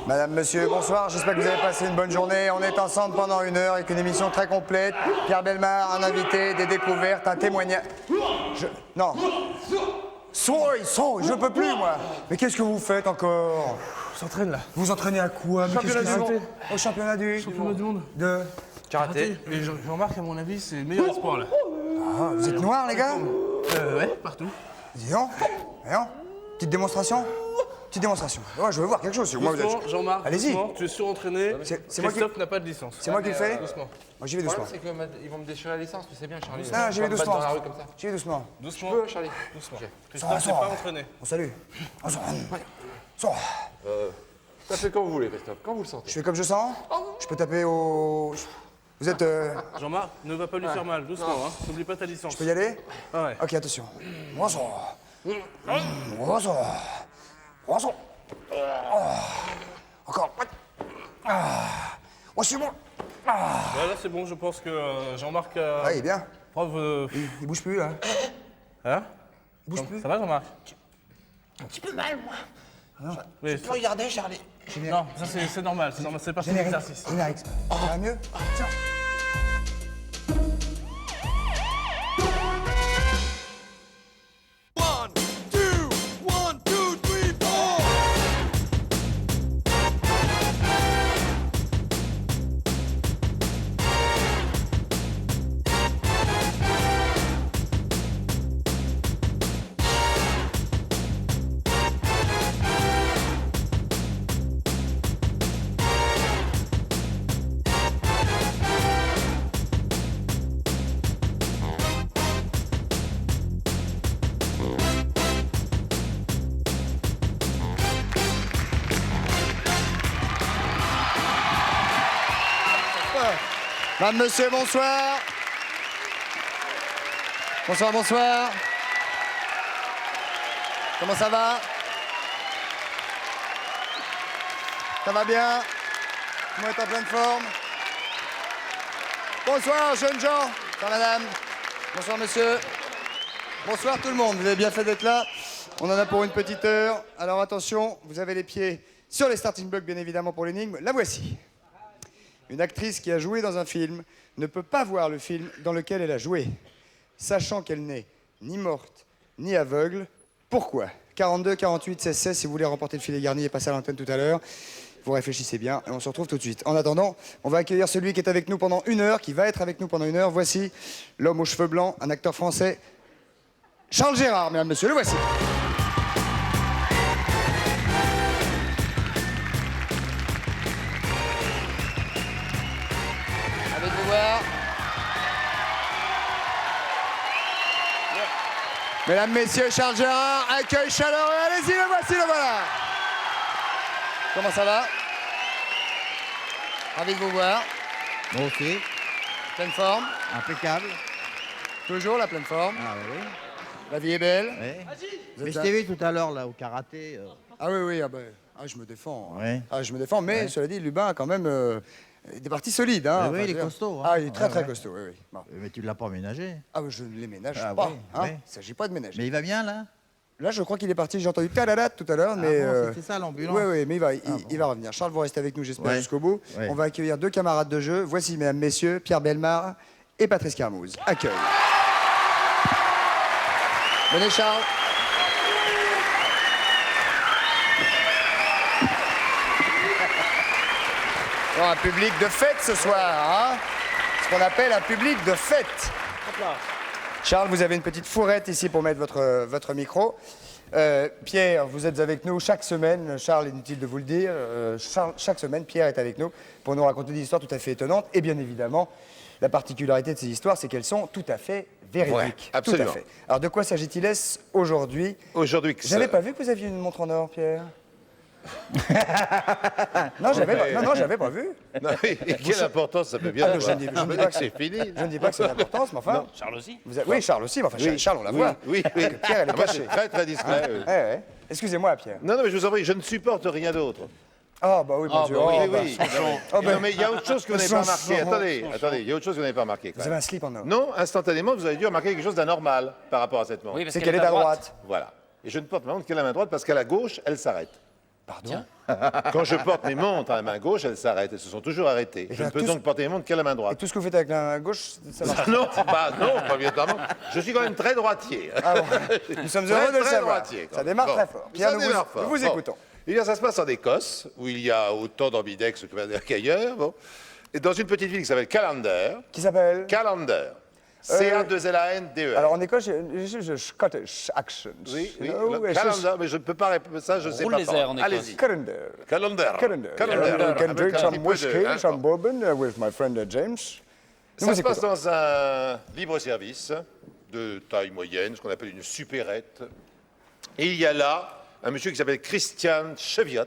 Madame, monsieur, bonsoir. J'espère que vous avez passé une bonne journée. On est ensemble pendant 1 heure avec une émission très complète. Pierre Bellemare, un invité, des découvertes, un témoignage. Non. Je peux plus, moi. Mais qu'est-ce que vous faites encore? On s'entraîne là. Vous entraînez à quoi? Championnat du monde. Au championnat du monde. De Karaté. Et Jean-Marc, à mon avis, c'est le meilleur espoir là. Ah, vous êtes noirs, les gars? Ouais, partout. Dis donc. Petite démonstration? Petite démonstration. Ouais, je veux voir quelque chose. Moi, vous Doucement, êtes... Jean-Marc, Allez-y. doucement, tu es surentraîné. C'est moi qui... Christophe n'a pas de licence. C'est moi qui le fais? Doucement. Moi, j'y vais Le doucement. problème, c'est qu'ils vont me déchirer la licence, tu sais bien, Charlie. Non, j'y vais doucement. Dans la rue comme ça. J'y vais doucement. Doucement. Tu peux, Charlie? Doucement. Ok. Christophe n'est pas entraîné. On salue. Tapez quand vous voulez, Christophe, quand vous le sentez. Je fais comme je sens? Je peux taper au... Vous êtes... Jean-Marc, ne va pas lui faire mal, doucement, hein. N'oublie pas ta licence. Je peux y aller? Ah ouais. Ok, attention. Bonsoir. Bonsoir. Bonsoir. Encore. Oh, c'est bon. Ouais, là c'est bon, je pense que Jean-Marc a... Ah, il est bien. Preuve... Il bouge plus, là. Hein? Il bouge plus. Ça va, Jean-Marc? Un petit peu mal, moi. Oui, Tu peux regarder, Charlie. non, ça c'est normal, c'est partie de l'exercice. Générique. Ça va mieux? Tiens. Madame, monsieur, bonsoir. Bonsoir, bonsoir. Comment ça va? Ça va bien? Tout le monde est en pleine forme? Bonsoir, jeunes gens. Bonsoir, madame. Bonsoir, monsieur. Bonsoir, tout le monde. Vous avez bien fait d'être là. On en a pour une petite heure. Alors, attention, vous avez les pieds sur les starting blocks, bien évidemment, pour l'énigme. La voici. Une actrice qui a joué dans un film ne peut pas voir le film dans lequel elle a joué, sachant qu'elle n'est ni morte, ni aveugle. Pourquoi? 42, 48, 16, 16, si vous voulez remporter le filet garni et passer à l'antenne tout à l'heure. Vous réfléchissez bien et on se retrouve tout de suite. En attendant, on va accueillir celui qui est avec nous pendant 1 heure, qui va être avec nous pendant 1 heure. Voici l'homme aux cheveux blancs, un acteur français, Charles Gérard, mesdames, messieurs, le voici. Avec vous voir. Mesdames, messieurs, Charles Gérard, accueil chaleureux, allez-y, le voici, le voilà. Comment ça va? Ravi de vous voir. Bon, ok, Pleine forme. impeccable. Toujours la pleine forme. Ah oui, La vie est belle. ouais. Vous Mais êtes je un- t'ai vu tout à l'heure là au karaté. Ah oui, oui, je me défends. Ouais. Ah, je me défends, mais cela dit, Lubin a quand même des parties solides. Hein, Ah oui, enfin, il est je veux dire. costaud, hein. Ah, il est très, Ouais, très ouais. costaud, oui, oui. Bon. Mais tu ne l'as pas ménagé. Ah, je ne les ménage Ah pas. oui, Hein. oui. Il ne s'agit pas de ménager. Mais il va bien là? Là, je crois qu'il est parti. J'ai entendu tadadat tout à l'heure, mais. bon, c'était ça, l'ambulance? Oui, oui, mais il va, bon. il va revenir. Charles, vous restez avec nous, j'espère, Ouais. jusqu'au bout. Ouais. On va accueillir 2 camarades de jeu. Voici, mesdames, messieurs, Pierre Bellemare et Patrice Carmouze. Accueil. Venez, Charles. Oh, un public de fête ce soir, hein? Ce qu'on appelle un public de fête. Charles, vous avez une petite fourrette ici pour mettre votre micro. Pierre, vous êtes avec nous chaque semaine. Charles, inutile de vous le dire. Chaque semaine, Pierre est avec nous pour nous raconter des histoires tout à fait étonnantes. Et bien évidemment, la particularité de ces histoires, c'est qu'elles sont tout à fait véridiques. Ouais, absolument. Tout à fait. Alors, de quoi s'agit-il aujourd'hui? Aujourd'hui, J'avais pas vu que vous aviez une montre en or, Pierre. Non, j'avais pas vu. Non, et quelle importance ça peut bien Ah, avoir. je ne dis pas dis que que c'est fini. Je ne dis pas que c'est d'importance, mais enfin. Charles aussi? Oui, Charles aussi, mais enfin, Charles, on la voit. Oui, Que Pierre, elle est Ah, moi, je cachée. suis très très discret. oui. Ouais, ouais. Excusez-moi, Pierre. Non, non, mais je vous en prie, je ne supporte rien d'autre. Ah, bah oui, mon Dieu. oui, Oh, bah, oui. oh, bah, Non, mais il y a autre chose que vous n'avez pas remarqué. Attendez, il y a autre chose que vous n'avez pas remarqué. quand Vous avez même. un slip en or. Non, instantanément, vous avez dû remarquer quelque chose d'anormal par rapport à cette montre. C'est qu'elle est à droite. Voilà. Et je ne porte ma montre qu'à la main droite parce qu'à la gauche, elle s'arrête. Pardon? Quand je porte mes montres à la main gauche, elles s'arrêtent. Elles se sont toujours arrêtées. Je ne peux tous- donc porter mes montres qu'à la main Et droite. tout ce que vous faites avec la main gauche, ça marche? Non, pas obligatoirement. Je suis quand même très droitier. Ah bon. Nous sommes heureux de le savoir. droitier, quand Ça même. démarre Bon. très fort. Pierre, Ça démarre nous fort. vous Bon. écoutons. Eh bien, ça se passe en Écosse, où il y a autant d'ambidex qu'ailleurs. Bon. Et dans une petite ville qui s'appelle Callander. Qui s'appelle? Callander. C-A-2-L-A-N-D-E-R. Alors en Écosse, j'ai Scottish accent. Oui, oui. You know, le it's just Callander, mais je ne peux pas répéter ça, je ne sais Roule pas. les parler. airs en Écosse. Allez-y. Callander. Callander. Callander. Callander. You can Avec drink un some petit peu whiskey, de- hein, some bourbon with my friend James. Nous Ça vous se passe écoutons. dans un libre-service de taille moyenne, ce qu'on appelle une supérette. Et il y a là un monsieur qui s'appelle Christian Cheviot.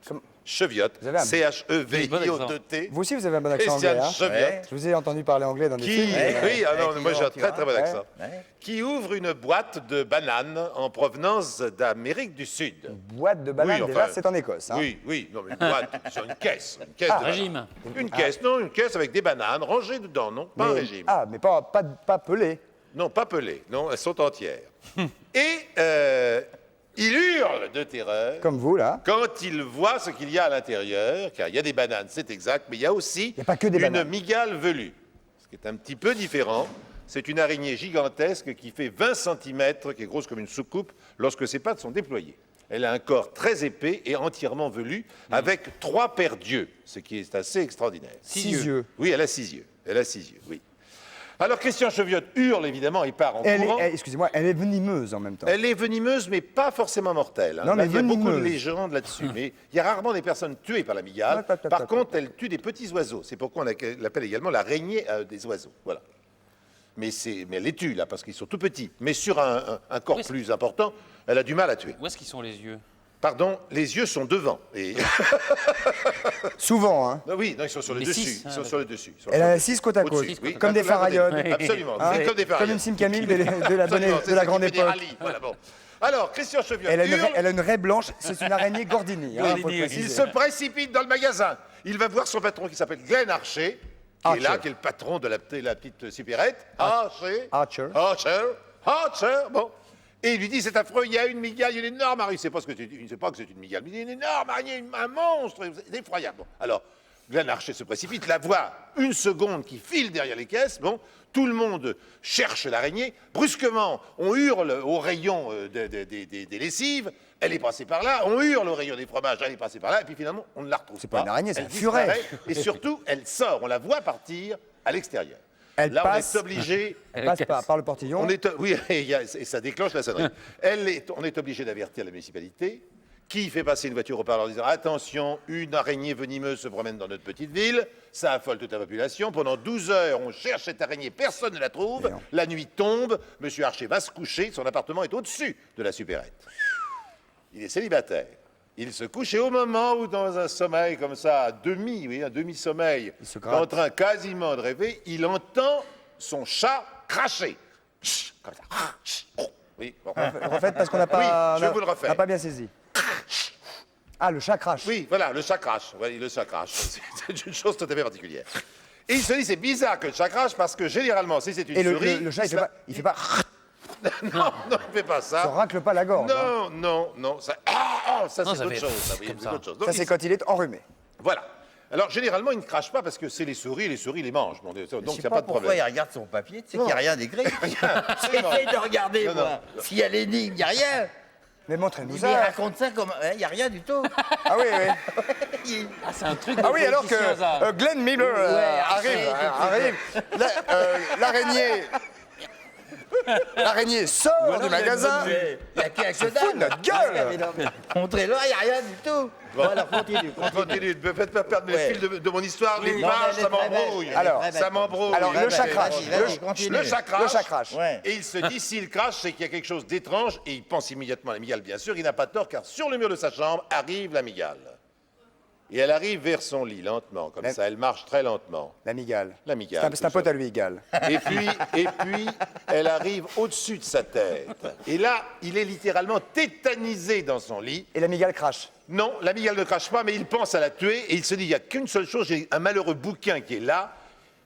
Comme- Cheviot, Vous avez un- C-H-E-V-I-O-T. Vous aussi, vous avez un bon accent Christian anglais. Hein? Cheviot. Je vous ai entendu parler anglais dans des Qui, films. oui, ah non, qui moi j'ai un vend, tu très vois. très bon accent. Ouais. Qui ouvre une boîte de bananes en provenance d'Amérique du Sud. Boîte de bananes, Oui, enfin, déjà, c'est en Écosse. Hein? Oui, oui, non, mais une boîte, sur une caisse. Une caisse de Régime. bananes. Une caisse, non, une caisse avec des bananes rangées dedans, non, pas un régime. Ah, mais pas pelé. Non, pas pelées, non, elles sont entières. Et il hurle de terreur Comme vous, là. quand il voit ce qu'il y a à l'intérieur, car il y a des bananes, c'est exact, mais il y a aussi Il y a pas que des une bananes. mygale velue, ce qui est un petit peu différent. C'est une araignée gigantesque qui fait 20 cm, qui est grosse comme une soucoupe, lorsque ses pattes sont déployées. Elle a un corps très épais et entièrement velu, avec 3 paires d'yeux, ce qui est assez extraordinaire. 6 yeux. Oui, elle a 6 yeux. Elle a 6 yeux, oui. Alors, Christian Cheviot hurle, évidemment, il part en courant. Excusez-moi, elle est venimeuse en même temps. Elle est venimeuse, mais pas forcément mortelle. hein. Non, mais Là, il y a beaucoup de venimeuse. légendes là-dessus. Mais il y a rarement des personnes tuées par la mygale. Par contre, elle tue des petits oiseaux. C'est pourquoi on l'appelle également l'araignée des oiseaux. Voilà. Mais elle les tue, là, parce qu'ils sont tout petits. Mais sur un corps Oui, c'est- plus important, elle a du mal à tuer. Où est-ce qu'ils sont les yeux? Pardon, les yeux sont devant. Et... Souvent, hein. Non, oui, non, ils sont sur le Les dessus. six, Ils sont sur le dessus. Ils sont Elle sur a le 6 côte à côte. Au-dessus, oui. Comme des L'un à côté. pharaones. Absolument, Hein, c'est comme des Comme pharaones. une Sim Camille de la Absolument, c'est de la ça grande qui fait des époque. rallyes. Voilà, bon. Alors, Christian Cheviot Elle a une raie blanche, c'est une araignée Gordini. Hein, faut le Gordini, préciser. Il se précipite dans le magasin. Il va voir son patron qui s'appelle Glenn Archer, qui est là, Archer. qui est le patron de la petite supérette. Archer. Archer. Bon. Et il lui dit, c'est affreux, il y a une mygale, il y a une énorme araignée. Il ne sait pas que c'est une mygale, mais il y a une énorme araignée, un monstre, c'est effroyable. Bon. Alors, Glenn Archer se précipite, la voit une seconde qui file derrière les caisses. Bon, tout le monde cherche l'araignée. Brusquement, on hurle au rayon des lessives. Elle est passée par là. On hurle au rayon des fromages. Elle est passée par là. Et puis finalement, on ne la retrouve pas. C'est pas une araignée, c'est Elle un furet. disparaît. Et surtout, elle sort. On la voit partir à l'extérieur. Elle Là, passe- on est obligé. Passe par le portillon. Oui, et ça déclenche la sonnerie. On est obligé d'avertir la municipalité, qui fait passer une voiture au parleur en disant attention, une araignée venimeuse se promène dans notre petite ville, ça affole toute la population. Pendant 12 heures, on cherche cette araignée, personne ne la trouve. La nuit tombe, Monsieur Archer va se coucher, son appartement est au-dessus de la supérette. Il est célibataire. Il se couche et au moment où, dans un sommeil comme ça, un demi-sommeil, Il se gratte. en train quasiment de rêver, il entend son chat cracher. Chut, comme ça. Chut, oh. Oui, bon. Refaites parce qu'on n'a pas, Oui, je on a- vous le refais. on n'a pas bien saisi. Ah, le chat crache. Oui, voilà, le chat crache. Oui, le chat crache. C'est une chose tout à fait particulière. Et il se dit, c'est bizarre que le chat crache parce que généralement, si c'est une Et souris... le chat, il fait pas, Non, non, il fait pas se ça. racle pas la gorge. hein. Non, ça... ça Non, c'est ça autre fait chose. Ça, oui, comme c'est ça. autre chose. Donc, Ça, c'est quand il est enrhumé. Voilà. Alors, généralement, il ne crache pas parce que c'est les souris les mangent. Bon, donc, il Je n'y sais a pas pas de pourquoi problème. il regarde son papier, tu sais qu'il n'y a rien d'écrit. Absolument. J'essaye de regarder, Non, non. moi. S'il y a l'énigme, il n'y a rien. Mais montrez-nous Il ça. raconte ça comme. Il n'y a rien du tout. Ah oui, oui. Ah, c'est un truc de Ah oui, alors que politicien, ça. Glenn Miller arrive. L'araignée. L'araignée sort du magasin. Il n'y a qu'un Fout dalle. de notre gueule. Montrez-le, il n'y a rien du tout. Bon, alors continue. Continue, ne me faites pas perdre Ouais. le fil de mon histoire. Les Non, pages, mais ça elle est très belle. m'embrouille. Alors, ça m'embrouille. Alors, le chat crache. Vas-y, continue. Le chat crache. Le chat crache. Ouais. Et il se dit, s'il crache, c'est qu'il y a quelque chose d'étrange. Et il pense immédiatement à la mygale, bien sûr. Il n'a pas tort, car sur le mur de sa chambre arrive la mygale. Et elle arrive vers son lit, lentement, comme Mais- ça. Elle marche très lentement. La mygale. La mygale, C'est un tout pote ça. à lui, Gal. Et puis, elle arrive au-dessus de sa tête. Et là, il est littéralement tétanisé dans son lit. Et la mygale crache. Non, la mygale ne crache pas, mais il pense à la tuer et il se dit, il n'y a qu'une seule chose, j'ai un malheureux bouquin qui est là.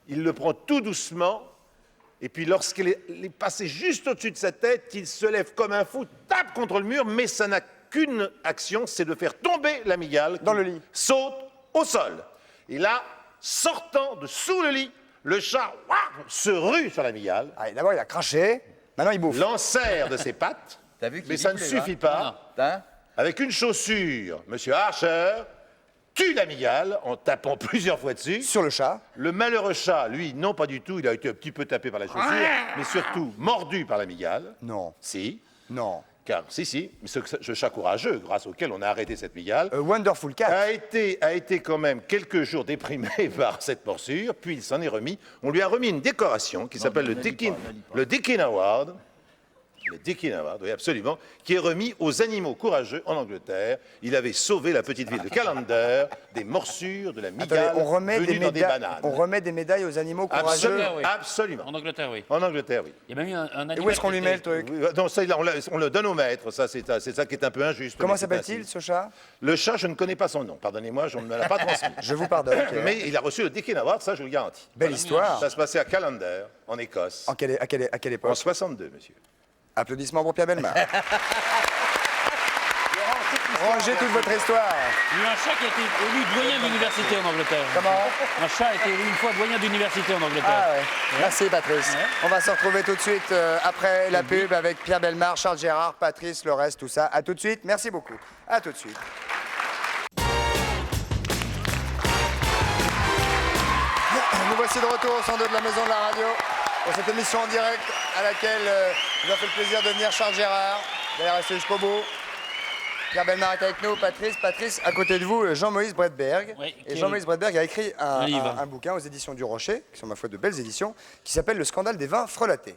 Il le prend tout doucement. Et puis, lorsqu'elle est passée juste au-dessus de sa tête, il se lève comme un fou, tape contre le mur, mais ça n'a qu'une action, c'est de faire tomber l'amygale. Dans qui le lit. Saute au sol. Et là, sortant de sous le lit, le chat se rue sur l'amygale, Ah, d'abord, il a craché. Maintenant, il bouffe. l'enserre de ses pattes, T'as vu qu'il mais ça ne dit, suffit pas. Hein? Avec une chaussure, M. Archer tue l'amygale en tapant plusieurs fois dessus. Sur le chat. Le malheureux chat, lui, non pas du tout, il a été un petit peu tapé par la chaussure, mais surtout mordu par l'amygale. Non. Si, Non. car si, ce chat courageux, grâce auquel on a arrêté cette mygale, A Wonderful Cat. a été quand même quelques jours déprimé par cette morsure, puis il s'en est remis. On lui a remis une décoration qui s'appelle le Dickin Award. Le Dickin Award, oui, absolument, qui est remis aux animaux courageux en Angleterre. Il avait sauvé la petite ville de Callander des morsures de la Attendez, mygale on remet, venue dans des bananes. on remet des médailles aux animaux courageux. Absolument, oui. absolument. En Angleterre, oui. En Angleterre, oui. Il y a même eu un Et animal où est-ce qu'on qui lui met le était- truc? Oui, non, ça, on le donne au maître. Ça, c'est ça qui est un peu injuste. Comment mais c'est s'appelle-t-il, ainsi. ce chat? Le chat, je ne connais pas son nom. Pardonnez-moi, je ne me l'ai pas transmis. Je vous pardonne. Pierre. Mais il a reçu le Dickin Award, ça, je vous le garantis. Belle histoire. Ça se passait à Callander, en Écosse, À quelle époque? en 62, monsieur. Applaudissements pour Pierre Bellemare. Rangez toute votre histoire. Il y a eu un chat qui a été élu doyen d'université en Angleterre. Comment? Un chat a été élu une fois doyen d'université en Angleterre. Ah ouais. Merci Patrice. On va se retrouver tout de suite après la pub avec Pierre Bellemare, Charles Gérard, Patrice, le reste, tout ça. À tout de suite. Merci beaucoup. À tout de suite. Nous voici de retour au 102 de la Maison de la Radio pour cette émission en direct à laquelle nous a fait le plaisir de venir Charles Gérard. D'ailleurs, restez jusqu'au bout. Pierre Bellemare est avec nous, Patrice, à côté de vous, Jean-Moïse Bredberg. Oui, Et Jean-Moïse Bredberg a écrit Un livre. un bouquin aux éditions du Rocher, qui sont ma foi de belles éditions, qui s'appelle Le scandale des vins frelatés.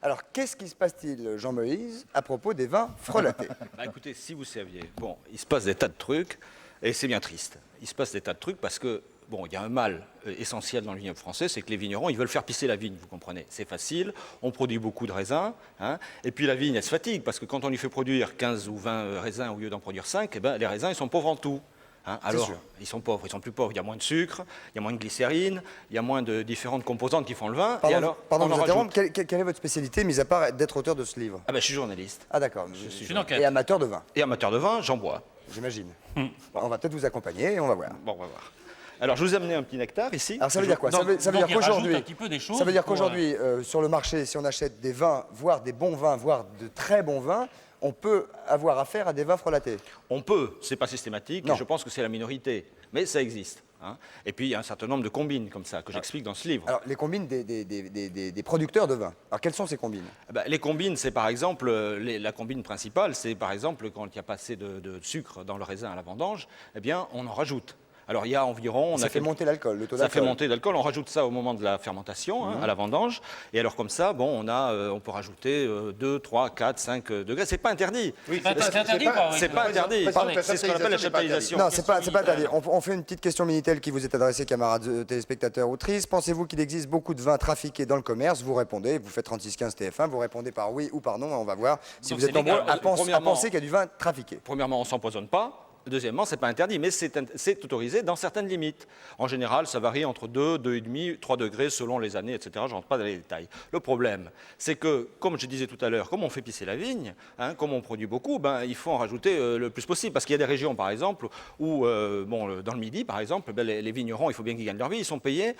Alors, qu'est-ce qui se passe-t-il, Jean-Moïse, à propos des vins frelatés? Bah, écoutez, si vous saviez, bon, il se passe des tas de trucs, et c'est bien triste. Il se passe des tas de trucs parce que, bon, il y a un mal essentiel dans le vignoble français, c'est que les vignerons, ils veulent faire pisser la vigne, vous comprenez. C'est facile, on produit beaucoup de raisins, hein, et puis la vigne, elle se fatigue, parce que quand on lui fait produire 15 ou 20 raisins au lieu d'en produire 5, eh ben, les raisins, ils sont pauvres en tout. Hein. Alors, sûr. ils sont pauvres, ils sont plus pauvres, il y a moins de sucre, il y a moins de glycérine, il y a moins de différentes composantes qui font le vin, et alors, Pardon on de en vous interrompre, rajoute. quelle est votre spécialité, mis à part d'être auteur de ce livre? Ah ben, je suis journaliste. Ah d'accord, une enquête. et amateur de vin, Et amateur de vin, j'en bois. j'imagine. Bon, on va peut-être vous accompagner et on va voir. Bon, on va voir. Alors, je vous ai amené un petit nectar ici. Alors ça veut dire quoi? Donc- Ça veut donc dire il rajoute qu'aujourd'hui, un petit peu des choses ça veut dire pour, qu'aujourd'hui, sur le marché, si on achète des vins, voire des bons vins, voire de très bons vins, on peut avoir affaire à des vins frelatés. On peut, c'est pas systématique, Non. et je pense que c'est la minorité, mais ça existe. Hein. Et puis il y a un certain nombre de combines comme ça que j'explique dans ce livre. Alors les combines des producteurs de vins. Alors quelles sont ces combines? Ah ben, les combines, c'est par exemple, la combine principale, c'est par exemple quand il n'y a pas assez de sucre dans le raisin à la vendange, eh bien on en rajoute. Alors il y a environ... Ça fait monter l'alcool, le taux Ça d'alcool. fait monter l'alcool, on rajoute ça au moment de la fermentation, hein, à la vendange. Et alors comme ça, bon, on peut rajouter 2, 3, 4, 5 degrés. C'est pas interdit. C'est interdit ou pas? C'est pas interdit. C'est ce qu'on appelle la chaptalisation. Non, c'est pas interdit. On fait une petite question Minitel qui vous est adressée, camarades téléspectateurs autrices. Pensez-vous qu'il existe beaucoup de vins trafiqués dans le commerce? Vous répondez, vous faites 3615 TF1, vous répondez par oui ou par non. On va voir si Donc vous êtes c'est nombreux légal. à Premièrement- penser qu'il y a du vin trafiqué. Premièrement, on ne s'empoisonne pas. Deuxièmement, ce n'est pas interdit, mais c'est autorisé dans certaines limites. En général, ça varie entre 2, 2,5, 3 degrés selon les années, etc. Je ne rentre pas dans les détails. Le problème, c'est que, comme je disais tout à l'heure, comme on fait pisser la vigne, hein, comme on produit beaucoup, ben, il faut en rajouter le plus possible. Parce qu'il y a des régions, par exemple, où, dans le Midi, par exemple, ben, les vignerons, il faut bien qu'ils gagnent leur vie, ils sont payés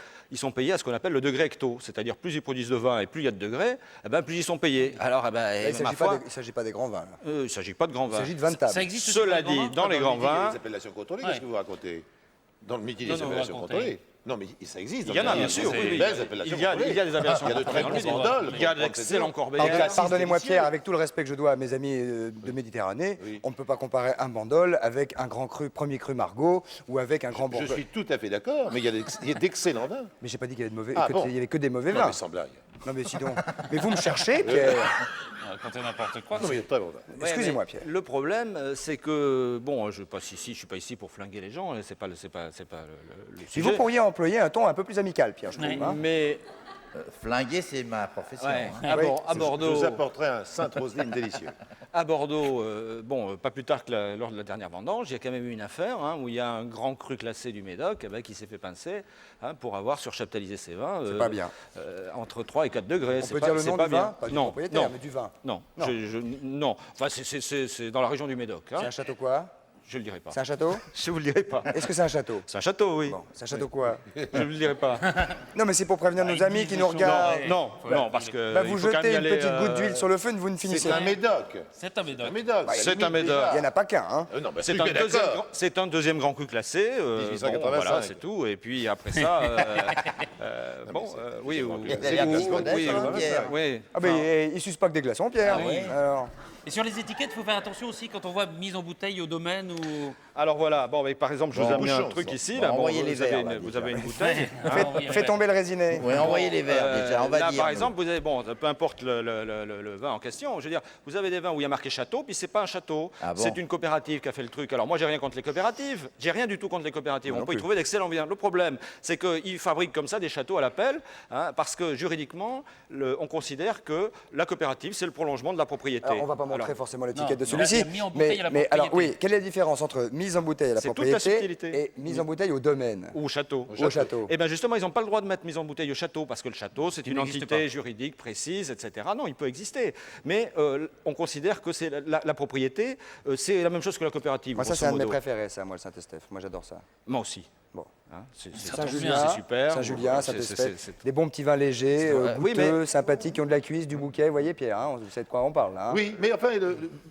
à ce qu'on appelle le degré hecto. C'est-à-dire, plus ils produisent de vin et plus il y a de degrés, eh ben, plus ils sont payés. Alors, eh ben, Il ne ma foi, s'agit pas des grands vins. Là. il ne s'agit pas de grands Il vins. s'agit de vins de table. Ça existe aussi Cela dans les dit, grands vins dans les grands Il y a vins, des appellations contrôlées, Ouais. qu'est-ce que vous racontez? Dans le midi, Non, des non, vous appellations racontez. contrôlées. Non, mais ça existe. il y en a, bien C'est sûr. des Oui, oui. belles appellations Il y a contrôlées. des appellations Il y a de très contrôlées. bons bandoles. Il y a d'excellents corbeilles. Pardonnez-moi Pierre, avec tout le respect que je dois à mes amis de Méditerranée, Oui. on ne peut pas comparer un bandol avec un grand cru, premier cru Margaux, ou avec un grand Je Bourgogne. suis tout à fait d'accord, mais il y a d'excellents vins. Mais j'ai pas dit qu'il y avait de mauvais, Ah, que bon. il y avait que des mauvais Non, vins. mais sans blague. Non mais sinon. Mais vous me cherchez, Pierre. Quand c'est n'importe quoi. Non, mais il y a de très bons vins. Ouais, Excusez-moi, mais Pierre. Le problème, c'est que bon, je suis pas ici pour flinguer les gens. C'est pas le Si sujet. vous pourriez employer un ton un peu plus amical, Pierre, je trouve. Ouais. hein. Mais Flinguer, c'est ma profession. ouais, hein. à Oui, Bordeaux. Je vous apporterai un Sainte-Roseline délicieux. À Bordeaux, pas plus tard que lors de la dernière vendange, il y a quand même eu une affaire où il y a un grand cru classé du Médoc qui s'est fait pincer pour avoir surchaptalisé ses vins. C'est pas bien. Entre 3 et 4 degrés. On peut dire le nom du vin, pas du Non, propriétaire, non, mais du vin. non. Non. Enfin, c'est dans la région du Médoc. C'est un château quoi? Je ne le dirai pas. C'est un château? Je ne vous le dirai pas. Est-ce que c'est un château? C'est un château, oui. Bon, c'est un château quoi? Je ne vous le dirai pas. Non, mais c'est pour prévenir nos amis qui nous regardent. Non, parce que. Bah, il vous faut quand même jetez y une aller, petite goutte d'huile sur le feu, vous ne finissez C'est un pas. médoc. C'est un médoc. Un médoc. C'est un médoc. Il n'y en a pas qu'un, hein? Non, bah, C'est oui, un, mais deuxième d'accord. grand- c'est un deuxième grand cru classé. 1885. Voilà, c'est tout. Et puis après ça, oui, Il y a l'air de se connaître, hein, Pierre. oui. Ah, mais il suce pas que des glaçons, Pierre. Ah oui. Alors, Et sur les étiquettes, il faut faire attention aussi quand on voit mise en bouteille au domaine ou. Alors voilà, mais par exemple, je vous ai amené un bouchon, truc ça. ici. Bon, Là, envoyez les vous avez verres, une- là, vous déjà. avez une bouteille. fais tomber le résiné. Oui, envoyez les verres déjà, on va là, dire. par nous. exemple, vous avez, peu importe le vin en question, je veux dire, vous avez des vins où il y a marqué château, puis c'est pas un château, Ah bon? c'est une coopérative qui a fait le truc. Alors moi, j'ai rien contre les coopératives, j'ai rien du tout contre les coopératives. On peut y trouver d'excellents vins. Le problème, c'est qu'ils fabriquent comme ça des châteaux à l'appel, parce que juridiquement, on considère que la coopérative, c'est le prolongement de la propriété. Alors, on va pas montrer Alors, forcément l'étiquette de non, celui-ci. là, c'est mis en bouteille à la Mais alors, propriété. oui, quelle est la différence entre mise en bouteille à la C'est toute la propriété subtilité. et mise en bouteille au domaine? Ou au château. Au château. Eh bien justement, ils n'ont pas le droit de mettre mise en bouteille au château, parce que le château, c'est une n'existe entité pas. juridique précise, etc. Non, il peut exister. Mais on considère que c'est la propriété, c'est la même chose que la coopérative. Moi, ça, grosso c'est un de mes modo. préférés, ça, moi, le Saint-Estèphe. Moi, j'adore ça. Moi aussi. Bon. Hein, c'est Saint-Julien, super. Saint-Julien, C'est- Saint-Estèphe. c'est- Des bons petits vins légers, Oui, goûteux, mais- sympathiques, qui ont de la cuisse, du bouquet. Vous voyez, Pierre, vous savez de quoi on parle, là. Hein. Oui, mais enfin,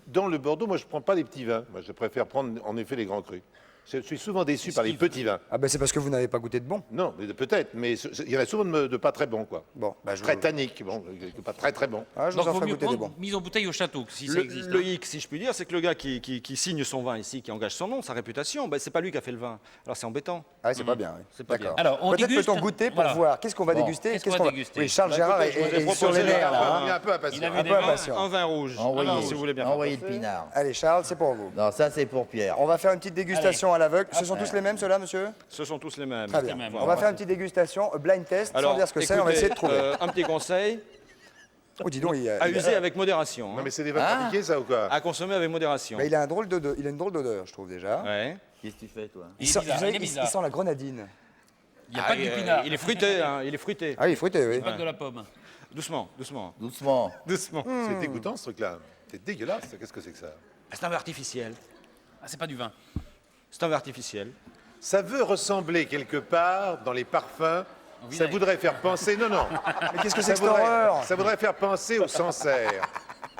dans le Bordeaux, moi, je ne prends pas les petits vins. Moi, je préfère prendre, en effet, les grands crus. Je suis souvent déçu par les petits vins. Ah, ben, c'est parce que vous n'avez pas goûté de bon. Non, mais peut-être, mais il y en a souvent de pas très bons, quoi. Bon, bah, je Très vous... tanniques, bon, pas très très bons. Ah, je Donc, vous en il vaut ferai mieux goûter des prendre bons. mise en bouteille au château, si ça Le, existe. le hic, si je puis dire, c'est que le gars qui signe son vin ici, qui engage son nom, sa réputation, c'est pas lui qui a fait le vin. Alors c'est embêtant. Ah, c'est pas bien, oui. C'est pas D'accord. bien. Alors, on Peut-être déguste. peut-on goûter pour Voilà. voir qu'est-ce qu'on va déguster. qu'est-ce qu'on va déguster Oui, Charles Gérard écoutez, je vous ai est sur les proposé nerfs, là. On est hein. un peu impatient. Il a vu Un des peu vins. impatient. Un vin rouge. Envoyez, si vous voulez bien. envoyez le pinard. Allez, Charles, c'est pour vous. Non, ça c'est pour Pierre. On va faire une petite dégustation à l'aveugle. Ce sont tous les mêmes, ceux-là, monsieur? Ce sont tous les mêmes. Très bien. mêmes. On va faire une petite dégustation, blind test, sans dire ce que c'est, on va écoutez, essayer de trouver. un petit conseil, Oh, dis donc, à user avec modération. Non, hein. mais c'est des vins compliqués, ça, ou quoi? À consommer avec modération. Mais il a une drôle d'odeur, je trouve, déjà. Ouais. Qu'est-ce que tu fais, toi? Il est sent, bizarre, vous savez, il est bizarre. il sent la grenadine. Il n'y a pas que du pinard. Il est fruité, hein, il est fruité. Ah oui, fruité, oui. Pas que de la pomme. Doucement, doucement, Doucement. doucement. C'est dégoûtant, ce truc-là. C'est dégueulasse, qu'est-ce que c'est que ça? C'est un vin artificiel. Ah, c'est pas du vin. C'est un vin artificiel. Ça veut ressembler quelque part, dans les parfums, ça vinaigre. voudrait faire penser... Non, non. Mais qu'est-ce que Ça c'est que cette horreur? voudrait faire penser au Sancerre.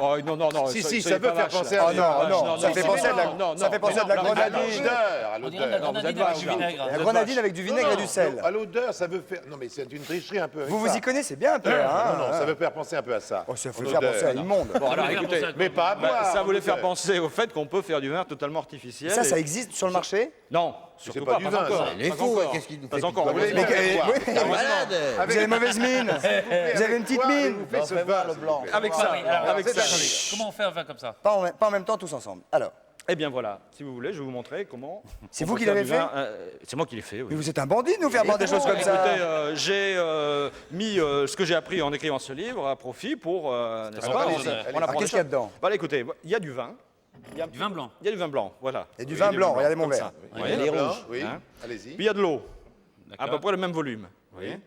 Oh non, non, non. Si, soyez si, ça pas veut faire vache, penser là. à... Oh non, ça fait penser à de la, non, ça fait penser à de la non, À grenadine. l'odeur, à On dirait de la l'odeur. grenadine êtes avec vache, du là. vinaigre. La grenadine avec du vinaigre et du sel. À l'odeur, ça veut faire... Non, mais c'est une tricherie un peu avec Vous ça. vous y connaissez bien, Pierre. hein Non, non, ça veut faire penser un peu à ça. Oh, ça fait En faire odeur. penser à l'immonde. Bon, alors Ça veut faire écoutez, penser à quoi? Mais pas à boire. ça en voulait faire odeur. penser au fait qu'on peut faire du vin totalement artificiel. Ça, et- ça existe sur le marché? Non, surtout pas pas, du pas vin, encore. ça. Il est Pas fou, encore. qu'est-ce qu'il nous Pas fait encore. Vous voulez Mais- faire quoi oui. T'es malade. Vous avez mauvaise mine. Vous avez une petite mine. Vous faites Non, ce fais voir vin, le s'il vous blanc. plaît. Avec Ah ça, oui, alors, avec ça. Comment on fait un vin comme ça? Pas en même temps, tous ensemble. Alors, Eh bien voilà, si vous voulez, je vais vous montrer comment. C'est on vous peut qui faire l'avez du fait vin, C'est moi qui l'ai fait, oui. mais vous êtes un bandit de nous faire boire des choses comme Écoutez, ça. j'ai mis ce que j'ai appris en écrivant ce livre à profit pour, n'est-ce va, pas, allez-y, on allez-y. apprend Alors, des qu'est-ce qu'il y a choses. dedans? Voilà, écoutez, il y a du vin. Du vin blanc. Il y a du vin blanc, voilà. Et du vin blanc, regardez mon comme verre. ça. Vous Oui, voyez les blanc, rouges, oui. Hein. Allez-y. Puis il y a de l'eau, à peu D'accord. près le même volume. Vous voyez.